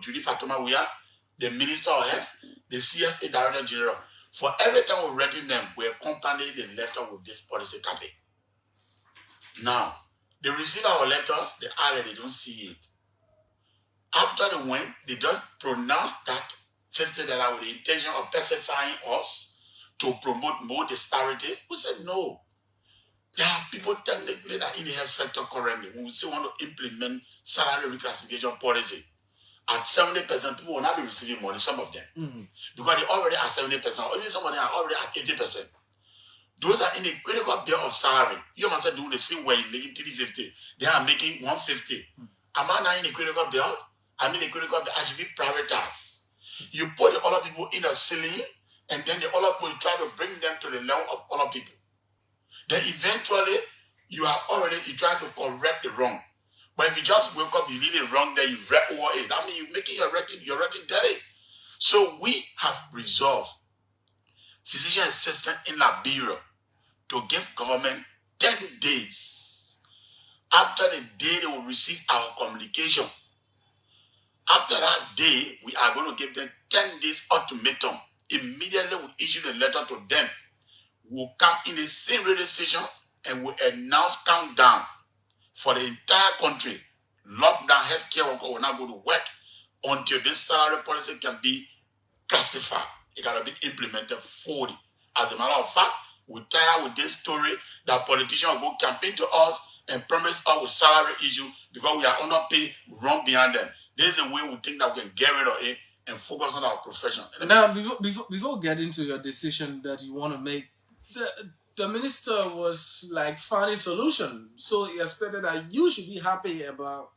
Judy Fatoma Wia, the Minister of Health, the CSA Director General. For every time we read them, we accompanied the letter with this policy copy. Now, they receive our letters, they don't see it. After they went, they just pronounced that $50 with the intention of pacifying us to promote more disparity. We said no. There are people technically that in the health sector currently, when we say want to implement salary reclassification policy, at 70%, people will not be receiving money, some of them. Because they already are 70%, or even some of them are already at 80%. Those are in the critical bill of salary. You must say doing the same way, making $350. They are making $150. Am I not in the critical bill? I'm in the critical bill. I should be prioritized. You put the other people in a ceiling, and then the other people try to bring them to the level of other people. Then eventually, you try to correct the wrong. But if you just wake up, you leave it wrong, then you wreck over it. That means you're making your writing dirty. So we have resolved physician assistant in Liberia to give government 10 days. After the day they will receive our communication, after that day, we are going to give them 10 days ultimatum. Immediately we issue the letter to them. We'll come in the same radio station and we'll announce countdown for the entire country. Lockdown, healthcare worker will not go to work until this salary policy can be classified. It got to be implemented fully. As a matter of fact, we're tired with this story that politicians will go campaign to us and promise us with salary issue because we are underpaid, run behind them. This is a way we think that we can get rid of it and focus on our profession. Now, before getting to your decision that you want to make, the minister was like finding solution. So he expected that you should be happy about,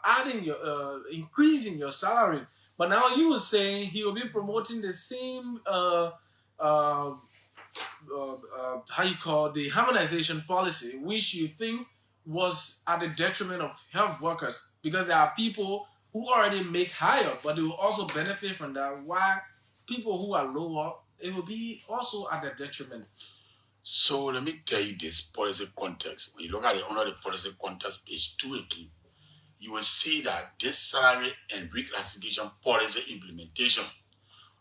adding your, increasing your salary. But now you were saying he will be promoting the same, how you call the harmonization policy, which you think was at the detriment of health workers, because there are people who already make higher, but they will also benefit from that. While people who are lower, it will be also at the detriment. So let me tell you this policy context. When you look at it under the policy context, page 2 again, you will see that this salary and reclassification policy implementation,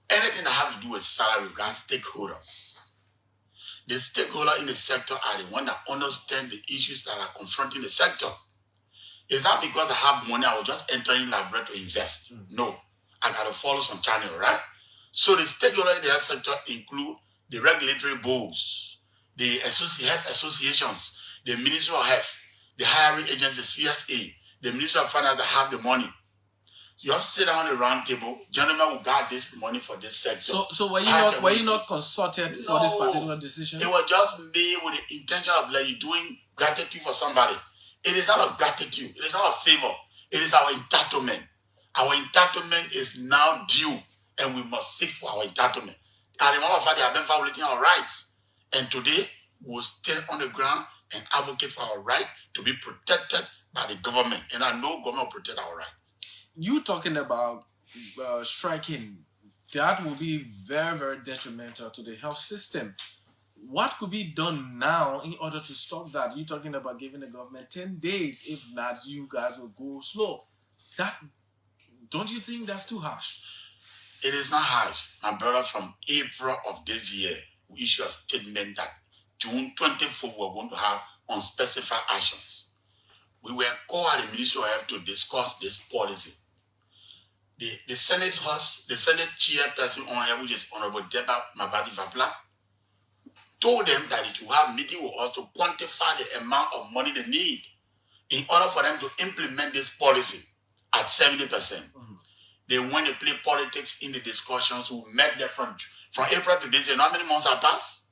anything that have to do with salary, got stakeholders. The stakeholders in the sector are the ones that understand the issues that are confronting the sector. It's not because I have money, I will just enter in laboratory to invest. No, I got to follow some channel, right? So the stakeholders in the health sector include the regulatory boards, the health associations, the Ministry of Health, the hiring agency, CSA, the Ministry of Finance that have the money. You just sit down at the round table, gentlemen will guard this money for this sector. So were you not consulted for this particular decision? It was just made with the intention of like you doing gratitude for somebody. It is not a gratitude. It is not a favor. It is our entitlement. Our entitlement is now due, and we must seek for our entitlement. At the moment of fact, they have been violating our rights. And today, we will stand on the ground and advocate for our right to be protected by the government. And I know government will protect our right. You talking about striking, that will be very, very detrimental to the health system. What could be done now in order to stop that? You're talking about giving the government 10 days. If not, you guys will go slow. Don't you think that's too harsh? It is not harsh. My brother, from April of this year, we issued a statement that June 24th we were going to have unspecified actions. We were called at the Ministry of Health to discuss this policy. The Senate chairperson on here, which is Honorable Deba Mabadi Vapla, told them that it will have a meeting with us to quantify the amount of money they need in order for them to implement this policy at 70%. They want to play politics in the discussions. We met them from April to this year. How many months have passed?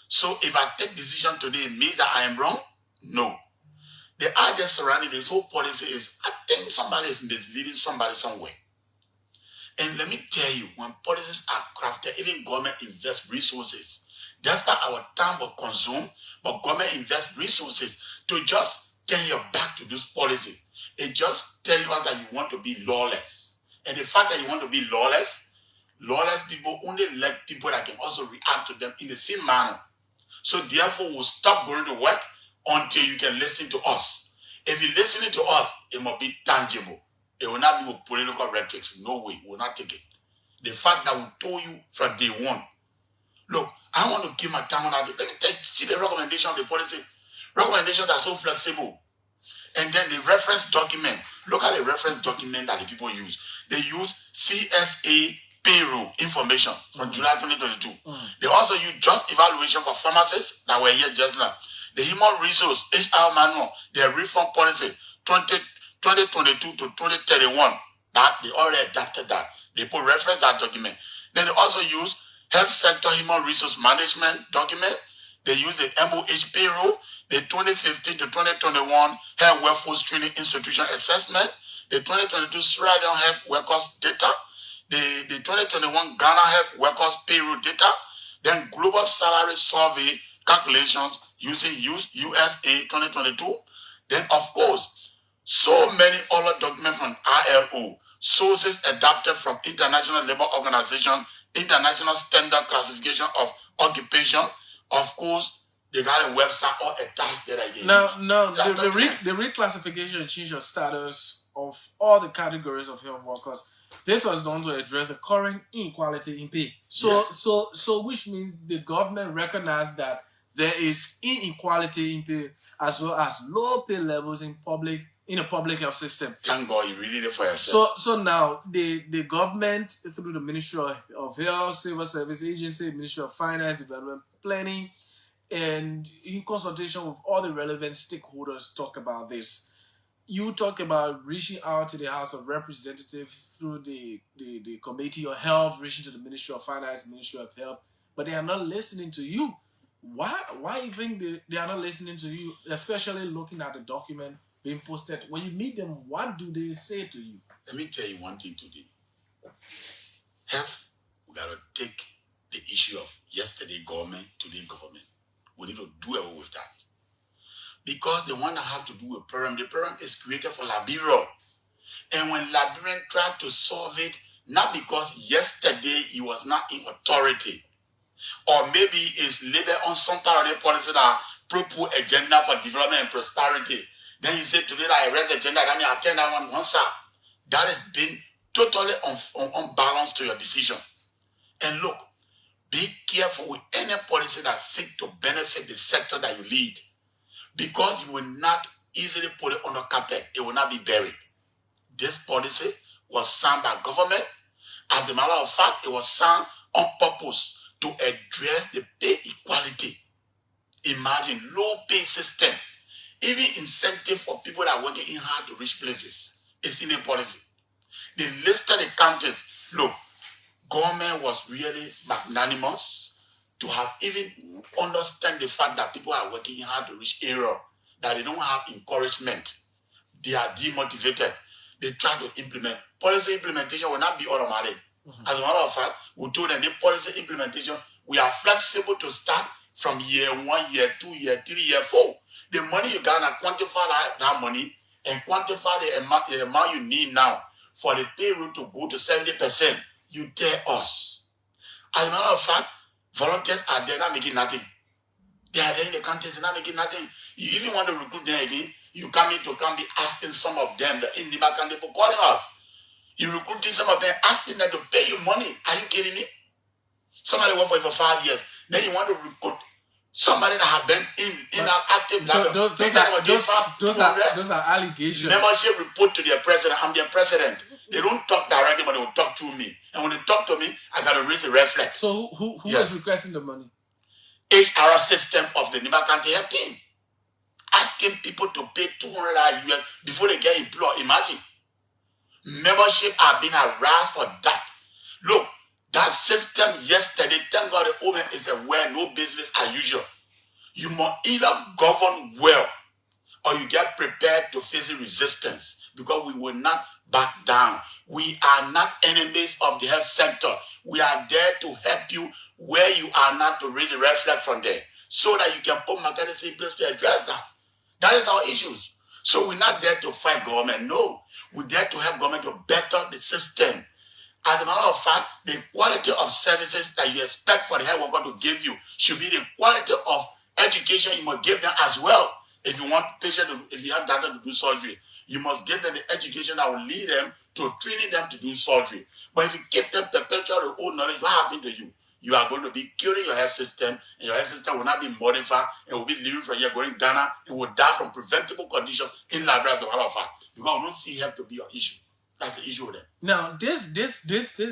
So if I take decision today, it means that I am wrong? No. The idea surrounding this whole policy is, I think somebody is misleading somebody somewhere. And let me tell you, when policies are crafted, even government invests resources. That's why our time will consume, but government invests resources to just turn your back to this policy. It just telling us that you want to be lawless. And the fact that you want to be lawless people only let people that can also react to them in the same manner. So therefore, we'll stop going to work until you can listen to us. If you're listening to us, it must be tangible. It will not be with political rhetoric. No way. We will not take it. The fact that we told you from day one. Look, I want to give my time on that. Let me see the recommendation of the policy. Recommendations are so flexible. And then the reference document. Look at the reference document that the people use. They use CSA payroll information from July 2022. They also use just evaluation for pharmacists that were here just now. The human resource HR manual, their reform policy 2022 to 2031. That they already adapted that. They put reference that document. Then they also use health sector human resource management document. They use the MOH payroll, the 2015 to 2021 health workforce training institution assessment, the 2022 Sierra Leone health workers data, the 2021 Ghana health workers payroll data, then global salary survey calculations using USA 2022. Then, of course, so many other documents from ILO, sources adapted from International Labour Organization, International Standard Classification of Occupation, of course, They got a website or attached there again. No, the reclassification and change of status of all the categories of health workers. This was done to address the current inequality in pay. So which means the government recognized that there is inequality in pay as well as low pay levels in a public health system. Thank God you really did it for yourself. So now the government through the Ministry of Health, Civil Service Agency, Ministry of Finance, Development Planning, and in consultation with all the relevant stakeholders talk about this. You talk about reaching out to the House of Representatives through the Committee on Health, reaching to the Ministry of Finance, Ministry of Health, but they are not listening to you. Why you think they are not listening to you, especially looking at the document being posted? When you meet them, what do they say to you? Let me tell you one thing today. We got to take the issue of yesterday government, today government. We need to do away with that. Because the one that have to do with program, the program is created for Liberia. And when Liberian tried to solve it, not because yesterday he was not in authority, or maybe it's labored on some part of the policy that propose agenda for development and prosperity. Then he said today that I raise agenda, that means I turn that one once up. That has been totally unbalanced to your decision. And look, be careful with any policy that seeks to benefit the sector that you lead, because you will not easily put it under carpet. It will not be buried. This policy was signed by government. As a matter of fact, it was signed on purpose to address the pay equality. Imagine low pay system, even incentive for people that are working in hard to reach places. It's in the policy. They listed the counties. Look, government was really magnanimous to have even understand the fact that people are working in hard to reach area, that they don't have encouragement. They are demotivated. They try to implement. Policy implementation will not be automatic. As a matter of fact, we told them the policy implementation, we are flexible to start from year 1, year 2, year 3, year 4. The money you got to quantify that money and quantify the amount you need now for the payroll to go to 70%. You tell us. As a matter of fact, volunteers are there not making nothing. They are there in the countries, they're not making nothing. You even want to recruit them again, you come be asking some of them, the Indiba country for calling us. You recruiting some of them, asking them to pay you money. Are you kidding me? Somebody worked for you for 5 years. Then you want to recruit somebody that have been in an active level. Those are allegations. Membership report to their president. I'm their president. They don't talk directly, but they will talk to me. And when they talk to me, I got to raise the red flag. So who is requesting the money? HR system of the Niba County Health Team. Asking people to pay $200 US before they get employed. Imagine. Membership are being harassed for that. Look, that system yesterday, thank God the woman is aware, no business as usual. You must either govern well or you get prepared to face resistance, because we will not back down. We are not enemies of the health sector. We are there to help you where you are not, to raise a red flag from there, so that you can put mechanisms in place to address that. That is our issues. So we're not there to fight government. No, we're there to help government to better the system. As a matter of fact, the quality of services that you expect for the health worker to give you should be the quality of education you must give them as well. If you want patient, if you have doctor to do surgery, you must give them the education that will lead them to training them to do surgery. But if you keep them perpetual the old knowledge, what happened to you? You are going to be killing your health system, and your health system will not be modified, and will be living from here going to Ghana, and will die from preventable conditions in Liberia, as a matter of fact, because we don't see health to be your issue. That's the issue with them. Now, this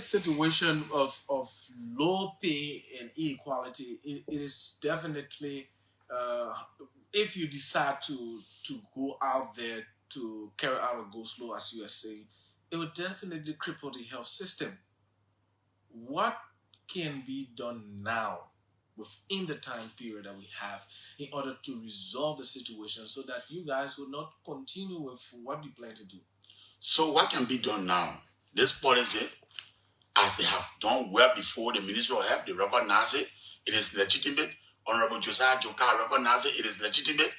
situation of low pay and inequality, it is definitely, if you decide to go out there to carry out a go slow, as you are saying, it will definitely cripple the health system. What can be done now within the time period that we have in order to resolve the situation so that you guys will not continue with what you plan to do? So what can be done now? This policy, as they have done well before, the Ministry of Health, they recognize it. It is legitimate. Honorable Josiah Joker recognizes it. It is legitimate.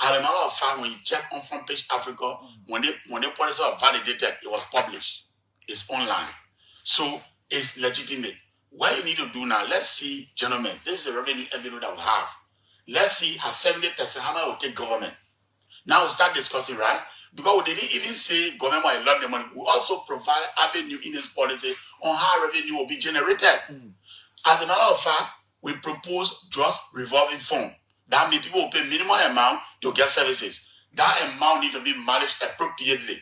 As a matter of fact, when you check on Front Page Africa, when the policy was validated, it was published. It's online. So it's legitimate. What you need to do now, let's see, gentlemen, this is a revenue envelope that we have. let's see at 70%, how much will take government? Now we start discussing, right? Because we didn't even say government will allot the money. We also provide avenue in this policy on how revenue will be generated. As a matter of fact, we propose just revolving fund. That means people will pay minimum amount to get services. That amount needs to be managed appropriately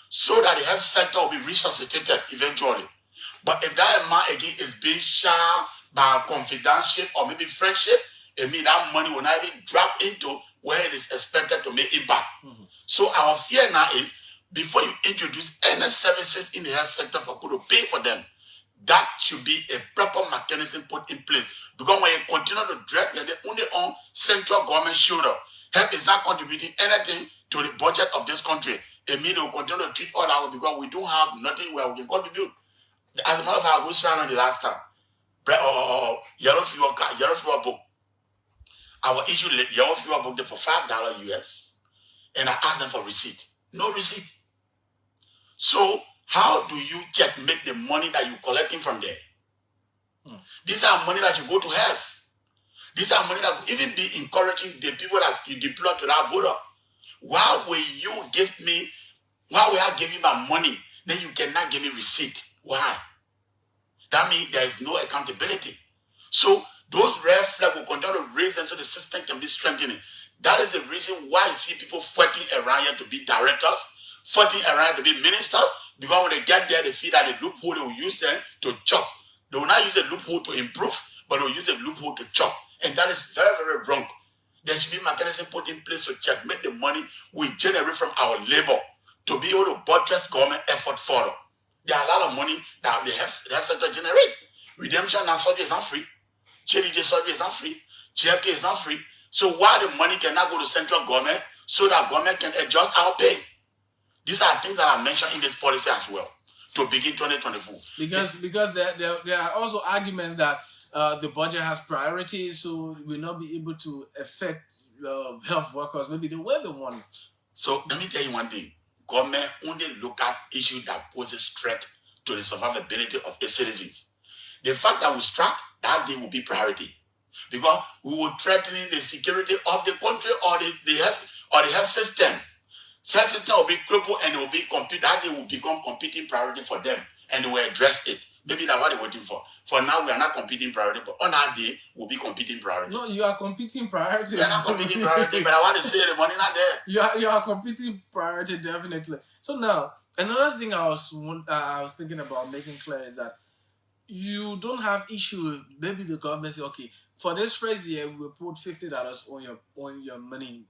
so that the health sector will be resuscitated eventually. But if that amount again is being shared by confidentialship or maybe friendship, it means that money will not even drop into where it is expected to make impact. So our fear now is, before you introduce any services in the health sector for people to pay for them, that should be a proper mechanism put in place. Because when you continue to drag the only on central government shoulder, health is not contributing anything to the budget of this country. It means they will continue to treat all that because we don't have nothing where we can contribute. As a matter of fact, I was trying the last time. Yellow fever book. Our issue yellow fever book there for $5 US. And I asked them for receipt. No receipt. So how do you checkmate the money that you're collecting from there? These are money that you go to have. These are money that will even be encouraging the people that you deploy to that border. Why will you give me, why will I give you my money, then you cannot give me receipt? Why? That means there is no accountability. So those red flags will continue to raise and so the system can be strengthening. That is the reason why you see people fighting around here to be directors, fighting around to be ministers, because when they get there, they feel that the loophole, they will use them to chop. They will not use the loophole to improve, but they will use the loophole to chop. And that is very, very wrong. There should be mechanism put in place to checkmate the money we generate from our labor to be able to buttress government effort further. There are a lot of money that the health sector generate. Redemption and surgery is not free. JDJ surgery is not free. JFK is not free. So why the money cannot go to central government so that government can adjust our pay? These are things that are mentioned in this policy as well to begin 2024. Because there are also arguments that the budget has priorities, so we'll not be able to affect health workers maybe the way they want. So let me tell you one thing. Government only look at issues that poses threat to the survivability of its citizens. The fact that we strike, that day will be priority. Because we will threaten the security of the country or the health system. Health system will be crippled and it will be that day will become competing priority for them and they will address it. Maybe that's what they're waiting for. For now, we are not competing priority, but on that day, we'll be competing priority. No, you are competing priority. We are not competing priority, but I want to say the money not there. You are competing priority, definitely. So now, another thing I was thinking about making clear is that you don't have issue. Maybe the government say, okay, for this first year, we will put $50 on your money.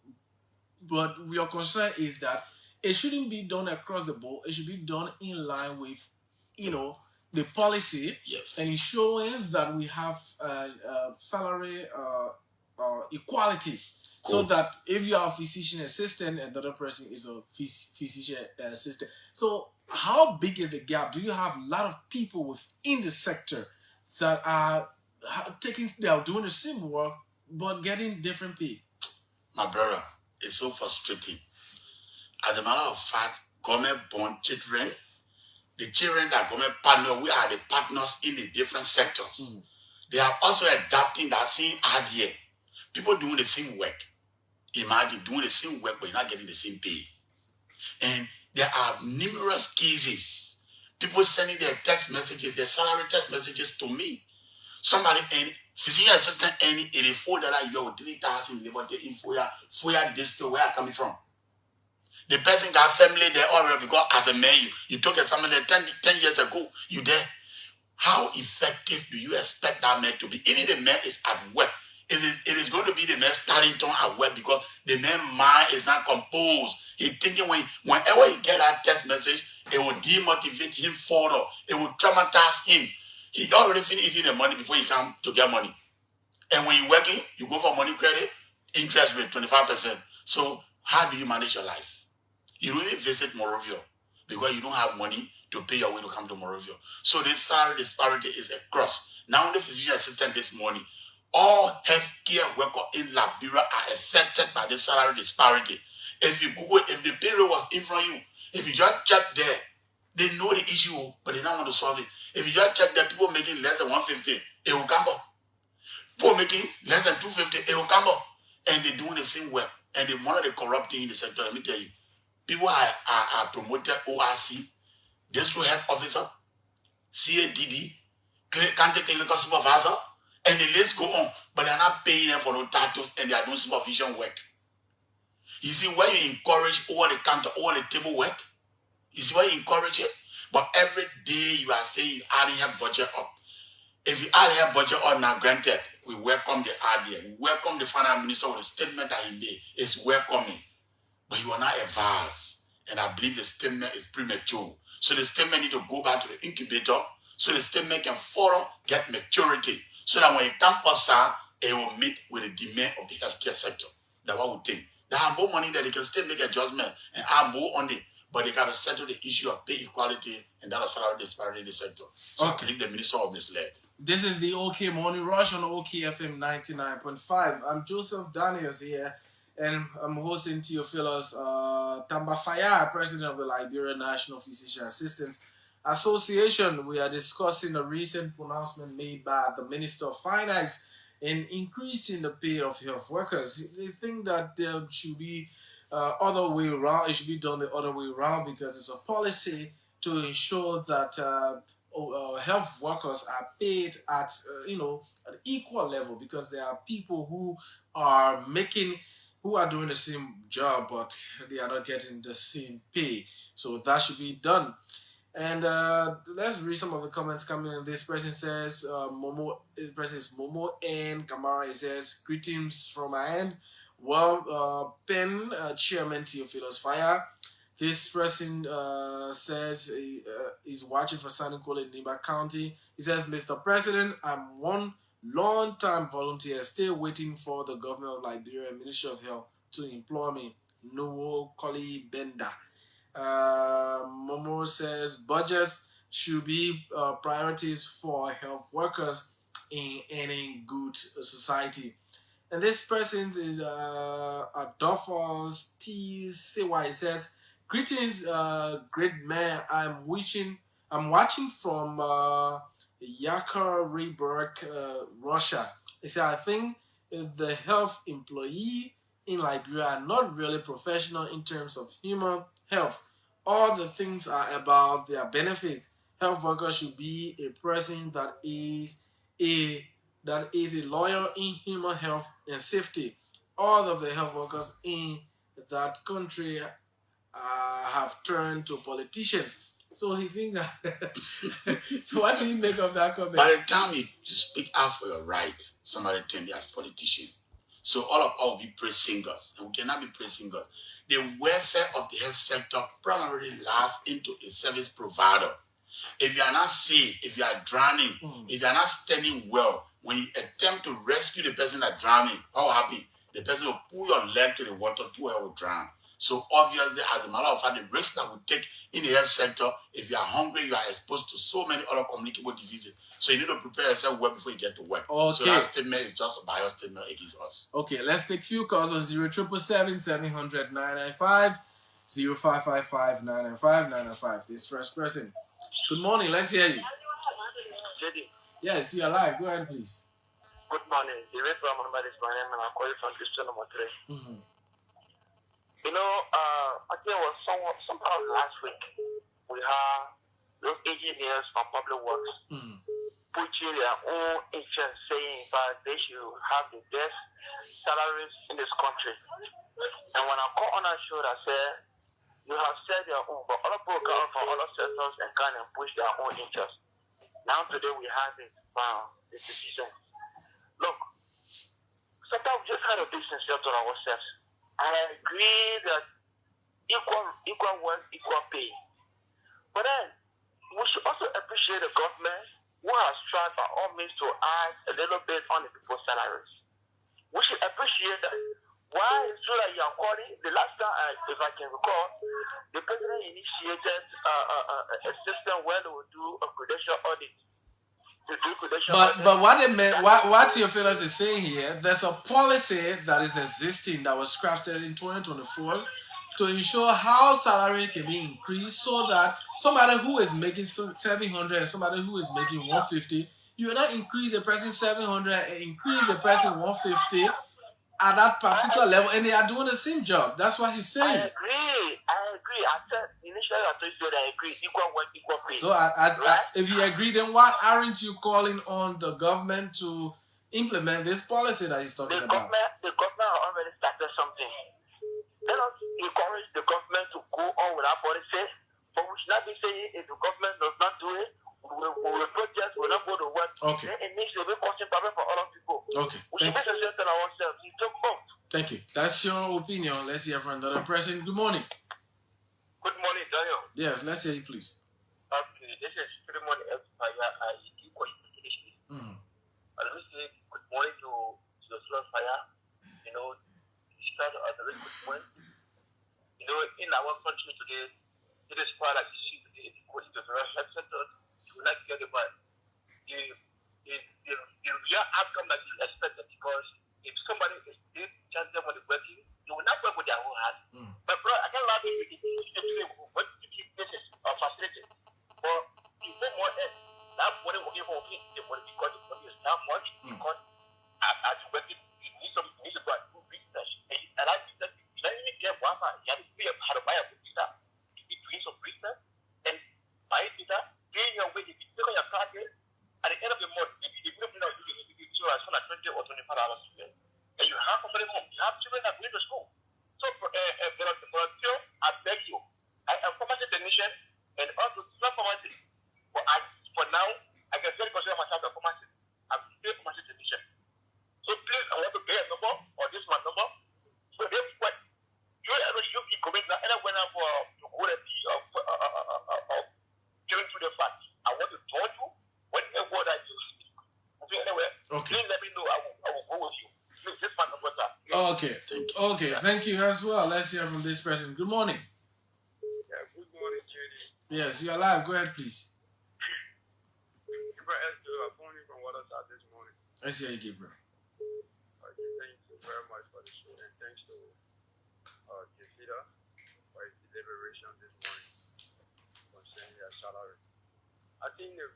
But your concern is that it shouldn't be done across the board. It should be done in line with, the policy, and ensuring that we have salary equality. Cool. So that if you are a physician assistant and the other person is a physician assistant. So how big is the gap? Do you have a lot of people within the sector that are doing the same work but getting different pay? My brother, it's so frustrating. As a matter of fact, government-born children, the children that government partner, we are the partners in the different sectors. They are also adapting that same idea. People doing the same work. Imagine doing the same work, but you're not getting the same pay. And there are numerous cases. People sending their text messages, their salary text messages to me. Somebody, physician assistant, earning $84 a year with 3,000 labor day in Foya district where I'm coming from. The person got family there already because as a man, you took a family there 10 years ago, you there. How effective do you expect that man to be? Even the man is at work. It is going to be the man starting to at work because the man's mind is not composed. He's thinking whenever he get that text message, it will demotivate him further. It will traumatize him. He already finished eating the money before he come to get money. And when you're working, you go for money credit, interest rate 25%. So how do you manage your life? You really visit Morovia because you don't have money to pay your way to come to Morovia. So this salary disparity is across. Now the physician assistant this morning, all healthcare workers in Liberia are affected by the salary disparity. If you Google, if the payroll was in front of you, if you just check there, they know the issue, but they don't want to solve it. If you just check that people making less than 150, it will come up. People making less than 250, they will come up and they're doing the same work. And the more they corrupting in the sector, let me tell you, people are promoted ORC, district health officer, CADD, county clinical supervisor, and the list go on. But they're not paying them for no titles and they are doing supervision work. You see where you encourage all the counter, all the table work? You see where you encourage it? But every day you are saying adding her budget up. If you add her budget up now, granted, we welcome the idea. We welcome the finance minister with a statement that he made. It's welcoming. But you are not advised. And I believe the statement is premature. So the statement need to go back to the incubator so the statement can follow, get maturity. So that when it comes outside, it will meet with the demand of the healthcare sector. That's what we think. They have more money that they can still make adjustment and add more on it. But they got to settle the issue of pay equality and that salary disparity in the sector. So I believe the minister was misled. This is the OK Morning Rush on OK FM 99.5. I'm Joseph Daniels here, and I'm hosting Theophilus Tambafaya, president of the Liberia National Physician Assistants Association. We are discussing a recent pronouncement made by the Minister of Finance in increasing the pay of health workers. They think that there should be other way around. It should be done the other way around because it's a policy to ensure that health workers are paid at an equal level, because there are people who are doing the same job but they are not getting the same pay. So that should be done. And let's read some of the comments coming in. This person says, Momo and Kamara. He says, greetings from my end. Well, Pen, Chairman Theophilus Fire. This person says he's watching for San Nicole in Nimba County. He says, Mr. President, I'm one long-time volunteer, still waiting for the government of Liberia and Ministry of Health to employ me. Nowo Koli Benda. Momo says, budgets should be priorities for health workers in any good society. And this person is Adolphus T.C.Y. He says, greetings, great man. I'm watching from Yekaterinburg, Russia. He said, I think the health employee in Liberia are not really professional in terms of human health. All the things are about their benefits. Health workers should be a person that is a lawyer in human health and safety. All of the health workers in that country have turned to politicians. So he thinks that. So what do you make of that comment? By the time you speak out for your right, somebody turn you as politician. So all of us will be praise singers, and we cannot be praise singers. The welfare of the health sector primarily lies into a service provider. If you are not safe, if you are drowning, if you are not standing well, when you attempt to rescue the person that's drowning, what will happen? The person will pull your leg to the water to where will drown. So obviously, as a matter of fact, the risk that we take in the health sector, if you are hungry, you are exposed to so many other communicable diseases. So you need to prepare yourself well before you get to work. Okay. So that statement is just a bias statement against us. Okay, let's take few calls on 0777 700 995, 0555 995 995. This first person. Good morning, let's hear you. JD. Yes, you are live. Go ahead, please. Good morning. David from Muhammad is my name, and I'm calling from District number 3. You know, I think it was somehow last week, we had those engineers from public works putting their own interest, saying that they should have the best salaries in this country. And when I call on that show, I said, you have said your own, but other people come from other sectors and kind of push their own interest. Now today we have it from the decision. Look, sometimes we just had to be sincere to ourselves. I agree that equal work, equal pay. But then, we should also appreciate the government who has tried by all means to add a little bit on the people's salaries. We should appreciate that. Why is it that you are calling? The last time, if I can recall, the president initiated a system where they would do a credential audit. But what Theophilus is saying here, there's a policy that is existing that was crafted in 2024 to ensure how salary can be increased so that somebody who is making 700 and somebody who is making 150 You will not increase the person 700 and increase the person 150 at that particular level, and they are doing the same job. That's what he's saying. I agree. I said initially I told you that I agree. Equal work, equal pay. So if you agree, then why aren't you calling on the government to implement this policy that he's talking about? The government already started something. Let us encourage the government to go on with our policy, but we should not be saying if the government does not do it, we will protest, we will not go to work. Okay. Then it makes a big causing problem for other people. Okay. We should make a sense of ourselves. We took both. Thank you. That's your opinion. Let's hear from another person. Good morning. Good morning, Daniel. Yes, let's hear you, please. Okay, this is Philemon Fire. I let me say good morning to the Slow Fire. You know, start a very good point. You know, in our country today, it is far like you see today, according to the health center, you will not get about the real outcome that you expected, because if somebody is still charging them when they're working, you will not work with their own hands. But bro, I can't allow you to what to keep places or facilities. But you go more in, that money will give away the money because the money is not much, because as you work, you need to go and do research. And I think that you don't even get one man, you have to pay how to buy a visa. You doing some research and buy a visa, pay your way, if you take on your card bill, at the end of the month, if you don't know, you so as soon as $20 or $25 to pay. And you have somebody home, you have children that going to school. So for I beg you, I am pharmacy technician and also not pharmacy. For now, I can still consider myself a pharmacy. I'm still a pharmacy technician. So please, I want to pay a number or this my number. So that's what you commit now. And when I'm for to go and be giving to the fact, I want to talk to whatever word I use. Anyway, please let me know. I will go with you. Please, this my number, sir. Okay. Okay. Thank you as well. Let's hear from this person. Good morning. Yeah, good morning, Judy. Yes, you're live. Go ahead, please. I'm phoning from Waterside this morning. Let's hear you, Gabriel. Okay, thank you very much for the show, and thanks to Chief Leader for his deliberation this morning concerning their salary. I think the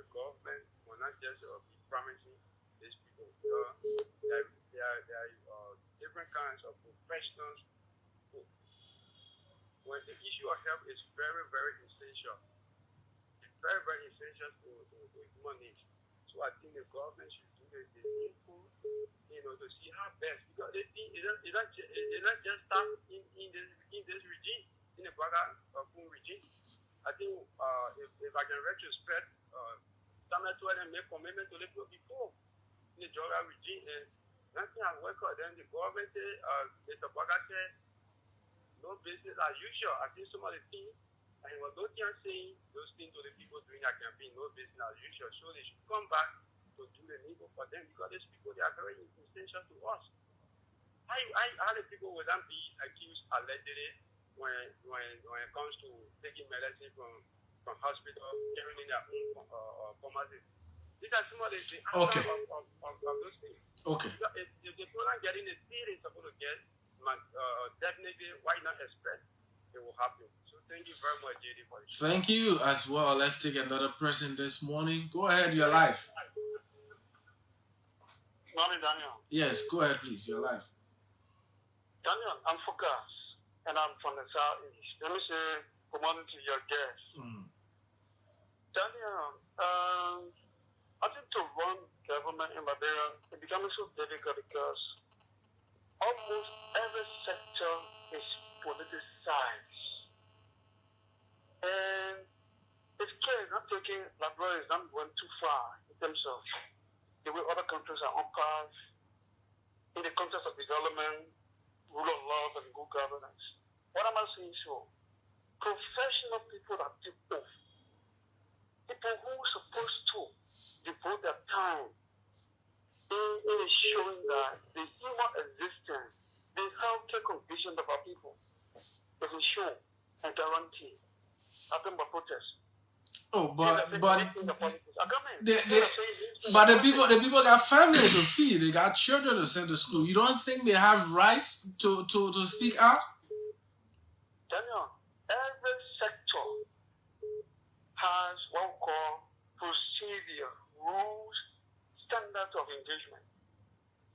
government will not just be promising these people. There are different kinds of professionals. When the issue of health is very, very essential, it's very, very essential to human needs. So I think the government should do the needful, to see how best, because they not just start in this regime, in the Baga regime. I think if I can retrospect, some of them make commitment to the people before in the Joga regime, and nothing has worked out. Then the government say, Mr. Baga said, no business as usual. I think some of the things, and he was not just saying those things to the people during their campaign, no business as usual. So they should come back to do the needful for them, because these people, they are very essential to us. How the people will then be accused allegedly when it comes to taking medicine from hospital, carrying in their own pharmacy. These are some of the outcomes of those things. Okay. If the people are getting the thing they're supposed to get, definitely, why not expect it will happen? So thank you very much, JD, for this. Thank you as well. Let's take another person this morning. Go ahead, you're live. Morning, Daniel. Yes, go ahead, please. You're live. Daniel, I'm focused, and I'm from the Southeast. Let me say good morning to your guests. Daniel, I think to run government in Liberia, it's becoming so difficult because almost every sector is politicized. And it's clear not taking Liberia is not going too far in terms of the way other countries are on path in the context of development, rule of law, and good governance. What am I saying so? Professional people that take oath, people who are supposed to devote their time in ensuring that the human existence, the healthcare conditions of our people is ensured and guaranteed. Nothing but protest. Oh, but the people got family to feed. They got children to send to school. You don't think they have rights to speak out? Daniel, every sector has what we call procedure, rules, standards of engagement.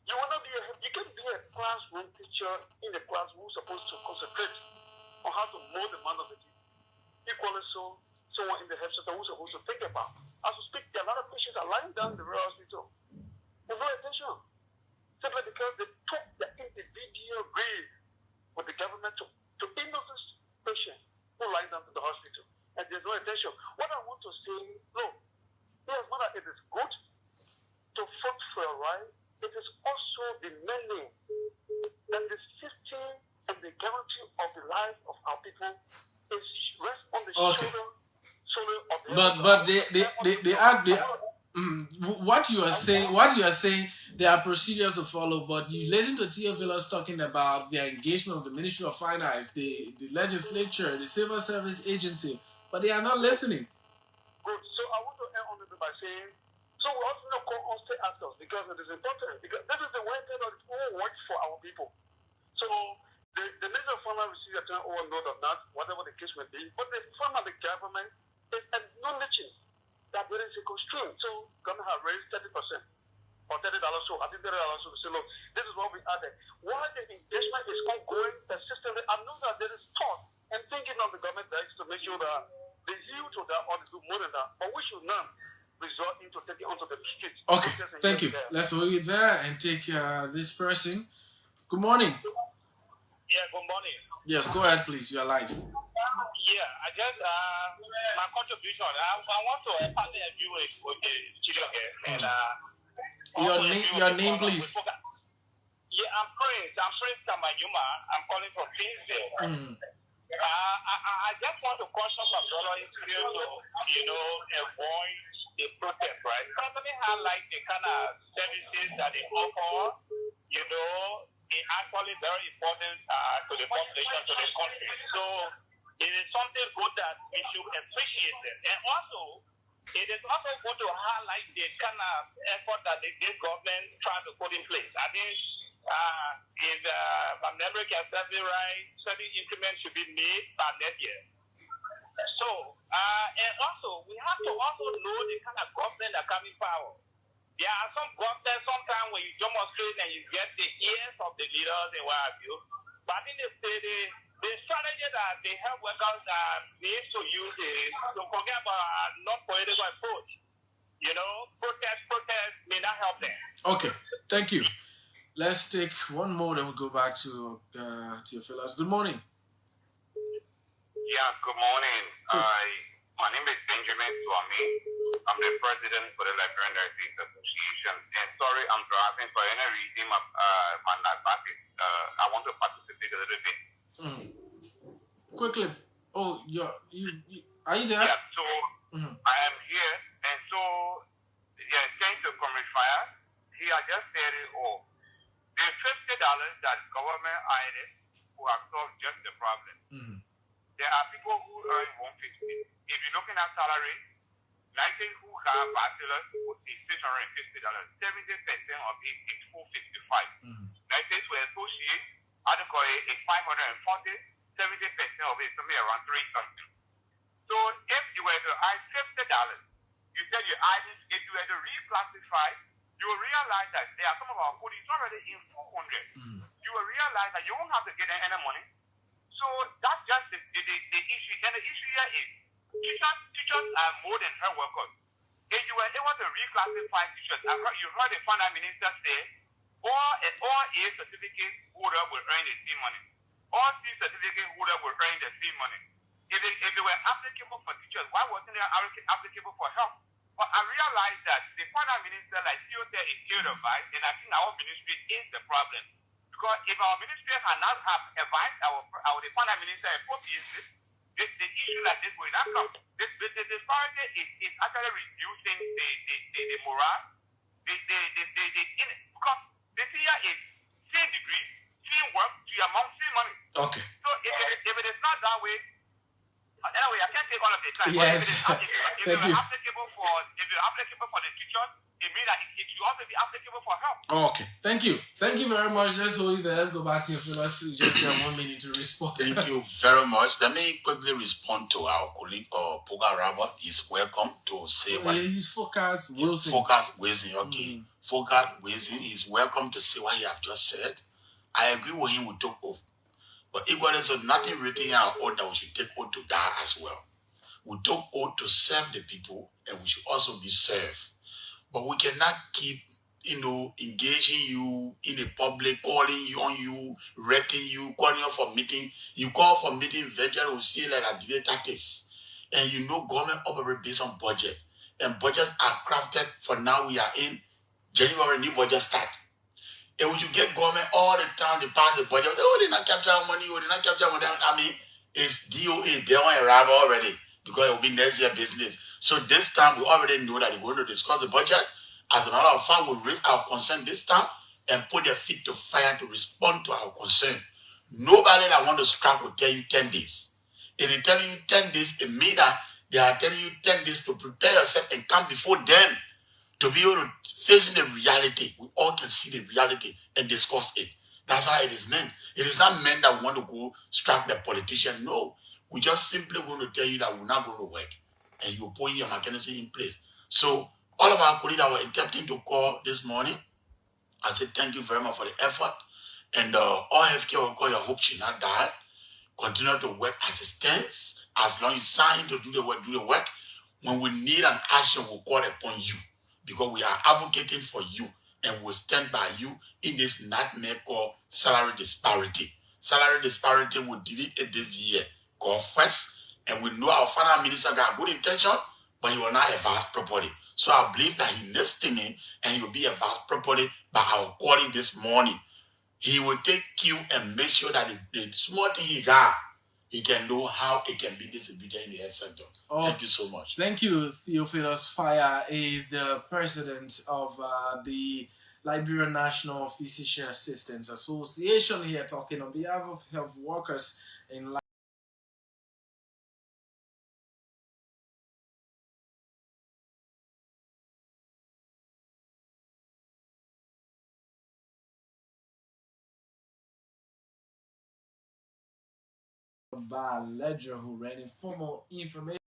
You will not be you can be a classroom teacher in a class who's supposed to concentrate on how to mold the mind of the team. Equally so, someone in the health center who's supposed to think about. As we speak, there are a lot of patients are lying down in the real hospital with no attention. Simply because they took the individual grave with the government to innocent patients who lie down to the hospital. And there's no attention. What I want to say, no, yes, mother, it is good to fight for a right. It is also demanding that the safety and the guarantee of the life of our people is rest on the shoulder of the what you are saying, there are procedures to follow, but you listen to Theophilus talking about the engagement of the Ministry of Finance, the legislature, the civil service agency, but they are not listening. Good. So I want to end on this by saying, so we also not call on state actors because it is important, because this is the way that it all works for our people. So the Ministry of Finance receives a all note of that, whatever the case may be, but the fund of the government is acknowledging that there is a constraint. So government has raised 30% or $30 so. I think $30 so to say, look, this is what we added. While the engagement is ongoing persistently, I know that there is thought and thinking of the government to make sure that they yield to that or they do more than that. But we should not resort into taking onto the streets. Okay, thank you. Let's hold you there and take this person. Good morning. Yeah, good morning. Yes, go ahead, please. You are live. Yeah, I just my contribution. I want to partly agree with the children here. And your name, please. Yeah, I'm Prince Kamayuma. I'm calling from Kingsville. I just want to caution my brother to avoid the protest, right? Company have like the kind of services that they offer, it's actually very important to the population, to the country. So it is something good that we should appreciate it. And also, it is also good to highlight the kind of effort that this government tries to put in place. I think if my memory can serve me right, certain increments should be made by next year. So, and also, we have to also know the kind of government that comes in power. There are some governments sometimes when you demonstrate and you get the ears of the leaders and what have you. But I think the strategy that the health workers need to use is to forget about non-political approach. Protest may not help them. Okay, thank you. Let's take one more, then we'll go back to Theophilus. Good morning. Yeah, good morning. My name is Benjamin Swami. I'm the president for the Liberian Diabetes Association. And sorry, I'm driving for any reason. My I want to participate a little bit. Quickly. Oh, are you there? Yeah, so I am here. And so, yeah, thanks to Comrade Fire. He had just said it all. The $50 that government added will have solved just the problem. There are people who earn $150. If you're looking at salary, 90 who have bachelor's is $650. 70% of it is $455. 90 who associate, I don't call it $540. 70% of it is something around $3 something. So if you were to add $50, you said you're adding, if you were to reclassify, you will realize that there are some of our food is already in 400. You will realize that you won't have to get any money. So that's just the issue. And the issue here is teachers are more than health workers. If you were able to reclassify teachers, you heard the finance minister say, all A certificate holder will earn the same money. All C certificate holder will earn the same money. If they were applicable for teachers, why wasn't they applicable for health? But I realized that the finance minister, like Theo said, is ill-advised, and I think our ministry is the problem. Because if our ministry had not have advised our finance minister appropriately, the issue like this will not come. The disparity is actually reducing the morale. Because the fear is same degree, same work, to your amount, same money. Okay. So if it is not that way, anyway, I can't take all of the time. Yes. If you're applicable for the teachers, it means that it should also be applicable for health. Okay, thank you very much. Let's hold you there. Let's go back to your fellows. Just get 1 minute to respond. Thank you very much. Let me quickly respond to our colleague Poga Robert. He's welcome to say what he's Focus Wilson. Focus Wilson, okay. Focus Wilson is welcome to say what he have just said. I agree with him. We took oath, but equally so nothing written in our oath that we should take oath to die as well. We took oath to serve the people, and we should also be served. But we cannot keep, engaging you in the public, calling you on you, wrecking you, calling you for meeting. You call for meeting, eventually will see like a delay tactics. And government operate based on budget. And budgets are crafted for now. We are in January, new budget start. And when you get government all the time, they pass the budget, they not capture money, they not capture money. I mean, it's DOA, they won't arrive already because it will be next year business. So this time, we already know that we're going to discuss the budget. As a matter of fact, we'll raise our concern this time and put their feet to fire to respond to our concern. Nobody that want to strike will tell you 10 days. If they're telling you 10 days, it means that they are telling you 10 days to prepare yourself and come before them to be able to face the reality. We all can see the reality and discuss it. That's how it is meant. It is not meant that we want to go strike the politician. No. We just simply want to tell you that we're not going to work. And you put your mechanism in place. So all of our colleagues that were attempting to call this morning, I said thank you very much for the effort. And all healthcare workers, your hope should not die. Continue to work as it stands. As long as you sign in to do the work, do the work. When we need an action, we'll call upon you. Because we are advocating for you. And we'll stand by you in this nightmare called salary disparity. Salary disparity will delete it this year. Go first. And we know our finance minister got good intention, but he will not advance properly. So I believe that he's listening and he will be advanced properly by our calling this morning. He will take cue and make sure that the small thing he got, he can know how it can be distributed in the health sector. Thank you so much. Thank you, Theophilus Fire is the president of the Liberian National Physician Assistants Association here, talking on behalf of health workers in by Ledger, who ran informal information